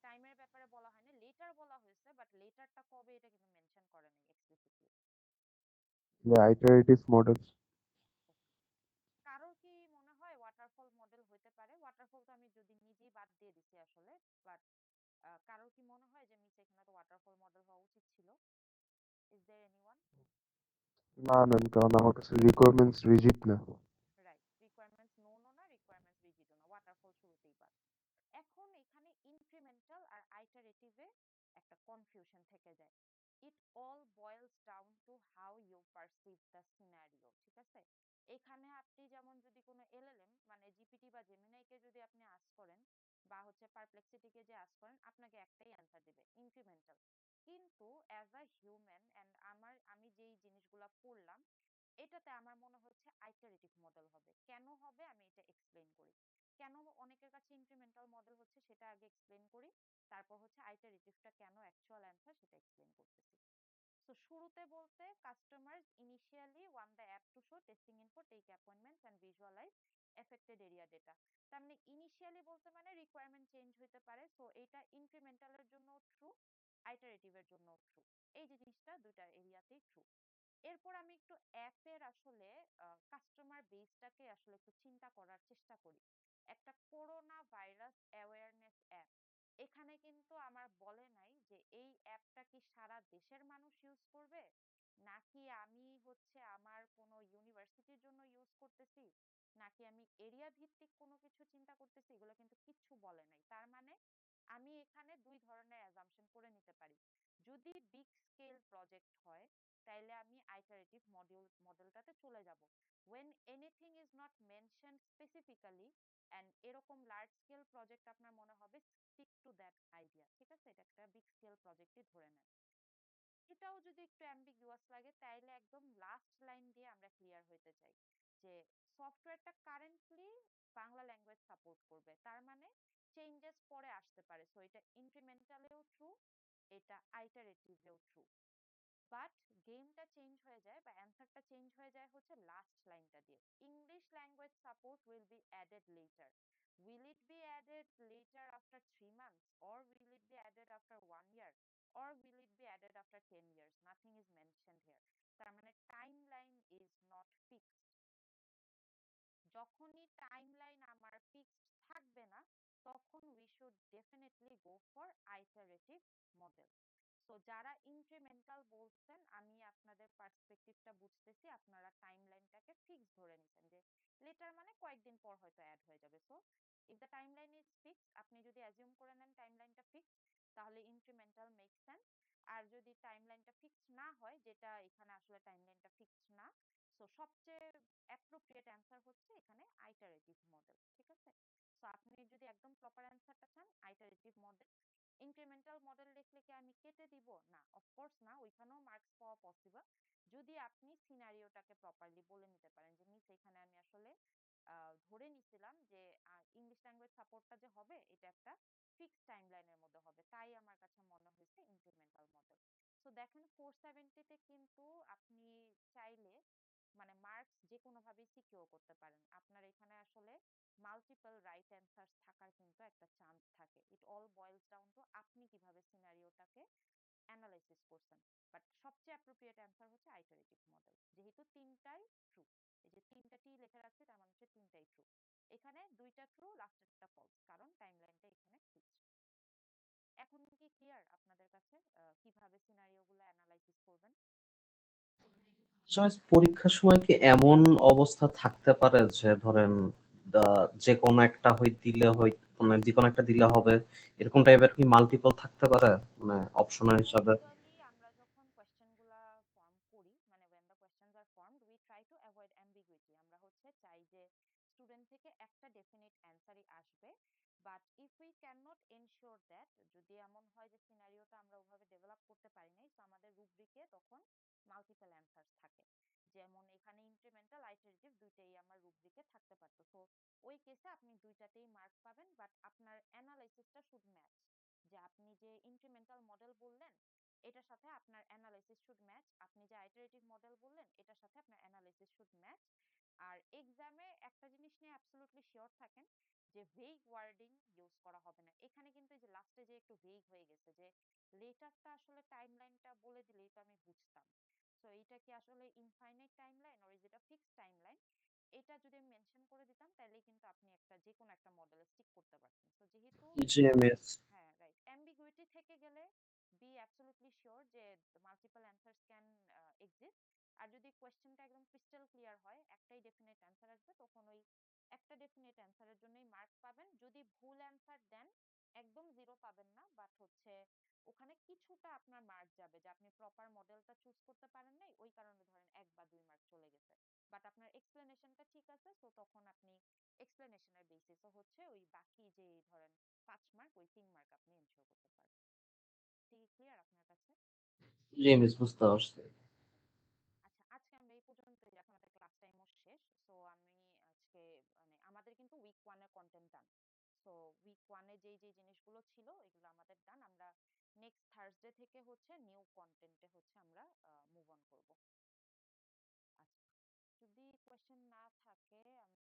টাইমের ব্যাপারে বলা হয়নি, লেটার বলা হয়েছে, বাট লেটারটা কবে এটা কিন্তু মেনশন করে নাই এক্সপ্লিসিটলি। আইটারেটিভ মডেল। কারোর কি মনে হয় ওয়াটারফল মডেল হতে পারে? ওয়াটারফল তো আমি যদি নিজেই বাদ দিয়ে দিছি আসলে, বাট কারোর কি মনে হয় যে মিস এখানে তো ওয়াটারফল মডেল হওয়া উচিত ছিল? Is there anyone? না ম্যাম, কারণ আমার কাছে রিকোয়ারমেন্টস রিজিড না। রাইট, রিকোয়ারমেন্টস নোনও না, রিকোয়ারমেন্টস রিজিডও না, ওয়াটারফল শুরুতেই বাদ। এখন এখানে ইনক্রিমেন্টাল আর আইটারেটিভে একটা কনফিউশন থেকে যায়। It all boils down to how you perceive the scenario. ঠিক আছে? এখানে আপনি যেমন যদি কোনো এলএলএম মানে জিপিটি বা জেমিনাইকে যদি আপনি আস্ক করেন বা হচ্ছে পারপ্লেক্সিটিকে যে আস্ক করেন, আপনাকে একটাই অ্যান্সার দিবে, ইনক্রিমেন্টাল। কিন্তু অ্যাজ আ হিউম্যান অ্যান্ড আমি যেই জিনিসগুলা পড়লাম এটাতে আমার মনে হচ্ছে আইটারেটিভ মডেল হবে। কেন হবে আমি এটা এক্সপ্লেন করি। কেন অনেকের কাছে ইনক্রিমেন্টাল মডেল হচ্ছে সেটা আগে এক্সপ্লেন করি, তারপর হচ্ছে আইটারেটিভটা কেন অ্যাকচুয়াল অ্যান্সার সেটা এক্সপ্লেন করতেছি। তো শুরুতে বলতে customers initially want the app to show testing info take appointments and visualise affected area data. তার মানে ইনিশিয়ালি বলতে মানে রিকোয়ারমেন্ট চেঞ্জ হতে পারে, সো এটা ইনক্রিমেন্টালের জন্য ট্রু, আইটারেটিভের জন্য ট্রু। এই জিনিসটা দুইটা এরিয়াতেই ট্রু। এরপর আমি একটু অ্যাপের আসলে কাস্টমার বেসটাকে আসলে একটু চিন্তা করার চেষ্টা করি। একটা করোনা ভাইরাস অ্যাওয়ারনেস অ্যাপ, এখানে কিন্তু আমার বলে নাই যে এই অ্যাপটা কি সারা দেশের মানুষ ইউজ করবে, নাকি আমি হচ্ছে আমার কোনো ইউনিভার্সিটির জন্য ইউজ করতেছি, নাকি আমি এরিয়া ভিত্তিক কোনো কিছু চিন্তা করতেছি, এগুলো কিন্তু কিচ্ছু বলে নাই। তার মানে আমি এখানে দুই ধরনের অ্যাজাম্পশন করে নিতে পারি। যদি বিগ স্কেল প্রজেক্ট হয় তাইলে আমি আইটারেটিভ মডেলটাতে চলে যাব। when anything is not mentioned specifically and এরকম লার্জ স্কেল প্রজেক্ট আপনার মনে হবে stick to that idea, ঠিক আছে, এটা একটা বিগ স্কেল প্রজেক্টই ধরে নেন। এটাও যদি একটু অ্যাম্বিগুয়াস লাগে তাইলে একদম লাস্ট লাইন দিয়ে আমরা ক্লিয়ার হইতে চাই যে সফটওয়্যারটা কারেন্টলি বাংলা ল্যাঙ্গুয়েজ সাপোর্ট করবে, তার মানে চেঞ্জেস পরে আসতে পারে, সো এটা ইনক্রিমেন্টালেও ট্রু, এটা আইটারেটিভেও ট্রু। বাট গেমটা চেঞ্জ হয়ে যায় বা অ্যান্সারটা চেঞ্জ হয়ে যায় হচ্ছে লাস্ট লাইনটা দিয়ে, English language support will be added letter. Will it be added later after 3 months, or will it be added after 1 year, or will it be added after 10 years? Nothing is mentioned here. তার মানে timeline is not fixed. যখনই timeline আমার fixed থাকবে না তখন we should definitely go for iterative model. So যারা incremental বলছেন আমি আপনাদের পার্সপেক্টিভটা বুঝতেছি, আপনারা টাইমলাইনটাকে ফিক্স ধরে নিছেন যে লেটার মানে কয়েকদিন পর হয়তো অ্যাড হয়ে যাবে। So if the timeline is fixed, আপনি যদি অ্যাজিউম করে নেন টাইমলাইনটা ফিক্সড, তাহলে ইনক্রিমেন্টাল মেক সেন্স। আর যদি টাইমলাইনটা ফিক্সড না হয়, যেটা এখানে আসলে টাইমলাইনটা ফিক্সড না, সো সবচেয়ে অ্যাপ্রোপ্রিয়েট অ্যান্সার হচ্ছে এখানে আইটারেটিভ মডেল, ঠিক আছে। সো আপনি যদি একদম প্রপার অ্যান্সারটা চান আইটারেটিভ মডেল। ইনক্রিমেন্টাল মডেল লিখলে কি আমি কেটে দিব? না, অফকোর্স না, ওইখানেও মার্কস পাওয়া পসিবল যদি আপনি সিনারিওটাকে প্রপারলি বলে নিতে পারেন যে মিস এখানে আমি আসলে ধরে নিছিলাম যে ইংলিশ ল্যাঙ্গুয়েজ সাপোর্টটা যে হবে এটা একটা ফিক্সড টাইমলাইনের মধ্যে হবে, তাই আমার কাছে মনে হয়েছে ইনক্রিমেন্টাল মডেল। সো দেখেন 470-তে কিন্তু আপনি চাইলে মানে মার্কস যে কোনো ভাবে সিকিউর করতে পারেন। আপনার এখানে আসলে মাল্টিপল রাইট অ্যান্সার্স থাকার কিন্তু একটা চান্স থাকে। ইট অল বয়েলস ডাউন টু আপনি কিভাবে সিনারিওটাকে অ্যানালাইসিস করছেন। বাট সবচেয়ে অ্যাপ্রোপ্রিয়েট অ্যান্সার হচ্ছে আইটারেটিভ মডেল, যেহেতু তিনটাই ট্রু। এই যে তিনটা টি লেখা রাখছি তার মানে হচ্ছে তিনটাই ট্রু। এখানে দুইটা ট্রু, লাস্টেরটা ফলস, কারণ টাইমলাইনটা এখানে ফিক্সড। এখন কি ক্লিয়ার আপনাদের কাছে কিভাবে সিনারিওগুলো অ্যানালাইসিস করবেন? পরীক্ষার সময় কি এমন অবস্থা থাকতে পারে যে ধরেন যে কোনো একটা মানে যে কোনো একটা দিলে হবে, এরকম টাইপের কি মাল্টিপল থাকতে পারে মানে অপশনাল হিসাবে? ইউজুয়ালি আমরা যখন কোয়েশ্চেনগুলা ফর্ম করি, মানে when the questions are formed we try to avoid ambiguity, আমরা হচ্ছে চাই যে স্টুডেন্ট থেকে একটা ডেফিনিট অ্যান্সারই আসবে। But if we can not ensure that, যদি এমন হয় যে সিনারিওটা আমরা ওভাবে ডেভেলপ করতে পারি নাই, তো আমাদের রুব্রিকে তখন মাল্টিপল অ্যান্সার্স থাকে। যেমন এখানে ইনক্রিমেন্টাল আইটারেটিভ দুইটাই আমার রুব্রিকে থাকতে পারতো, সো ওই কেসে আপনি দুইটাতেই মার্ক পাবেন, বাট আপনার অ্যানালাইসিসটা শুড ম্যাচ। যে আপনি যে ইনক্রিমেন্টাল মডেল বললেন এটার সাথে আপনার অ্যানালাইসিস শুড ম্যাচ, আপনি যে আইটারেটিভ মডেল বললেন এটার সাথে আপনার অ্যানালাইসিস শুড ম্যাচ। আর এক্সামে একটা জিনিস নিয়ে অ্যাবসলিউটলি শিওর থাকেন যে ভেগ ওয়ার্ডিং ইউজ করা হবে না। এখানে কিন্তু এই যে লাস্টে যে একটু ভেগ হয়ে গেছে যে লেটারটা আসলে টাইমলাইনটা বলে দিলেই তো আমি বুঝতাম, সো এইটা কি আসলে ইনফাইনাইট টাইমলাইন অর ইজ এটা ফিক্সড টাইমলাইন, এটা যদি আমি মেনশন করে দিতাম তাহলে কিন্তু আপনি একটা যে কোনো একটা মডেলে স্টিক করতে পারতেন। সো যেহেতু জিএমএস। হ্যাঁ রাইট, অ্যাম্বিগুইটি থেকে গেলে বি অ্যাবসলিউটলি শিওর যে মাল্টিপল অ্যান্সার্স ক্যান এক্সিস্ট। আর যদি কোয়েশ্চেনটা একদম ক্রিস্টাল ক্লিয়ার হয় একটাই ডেফিনেট অ্যান্সার আসবে, তখন ওই একটা ডেফিনেট অ্যান্সারের জন্যই মার্ক পাবেন। যদি ভুল অ্যান্সার দেন একদম জিরো পাবেন না, বাট হচ্ছে ওখানে কিছুটা আপনার মার্ক যাবে যে আপনি প্রপার মডেলটা চুজ করতে পারেন নাই, ওই কারণে ধরেন 1 বা 2 মার্ক চলে গেছে। বাট আপনার এক্সপ্লেনেশনটা ঠিক আছে, সো তখন আপনি এক্সপ্লেনেশনের বেসিসও হচ্ছে ওই বাকি যে ধরেন 5 মার্ক, ওই 3 মার্ক আপনি এনশিওর করতে পারবেন। ঠিক ক্লিয়ার আপনার কাছে? জিএমএস বুঝতে পারছি। আচ্ছা, আজকে আমরা এই পর্যন্তই, এখন আমাদের ক্লাস টাইমও শেষ। সো আমি আজকে মানে আমাদের কিন্তু উইক 1 এর কন্টেন্ট ডান। সো সো উইক 1 এ যেই জিনিসগুলো ছিল এগুলো আমাদের ডান। আমরা নেক্সট থার্সডে থেকে হচ্ছে নিউ কন্টেন্টে হচ্ছে আমরা মুভ অন করব। আচ্ছা, যদি কোয়েশ্চেন না থাকে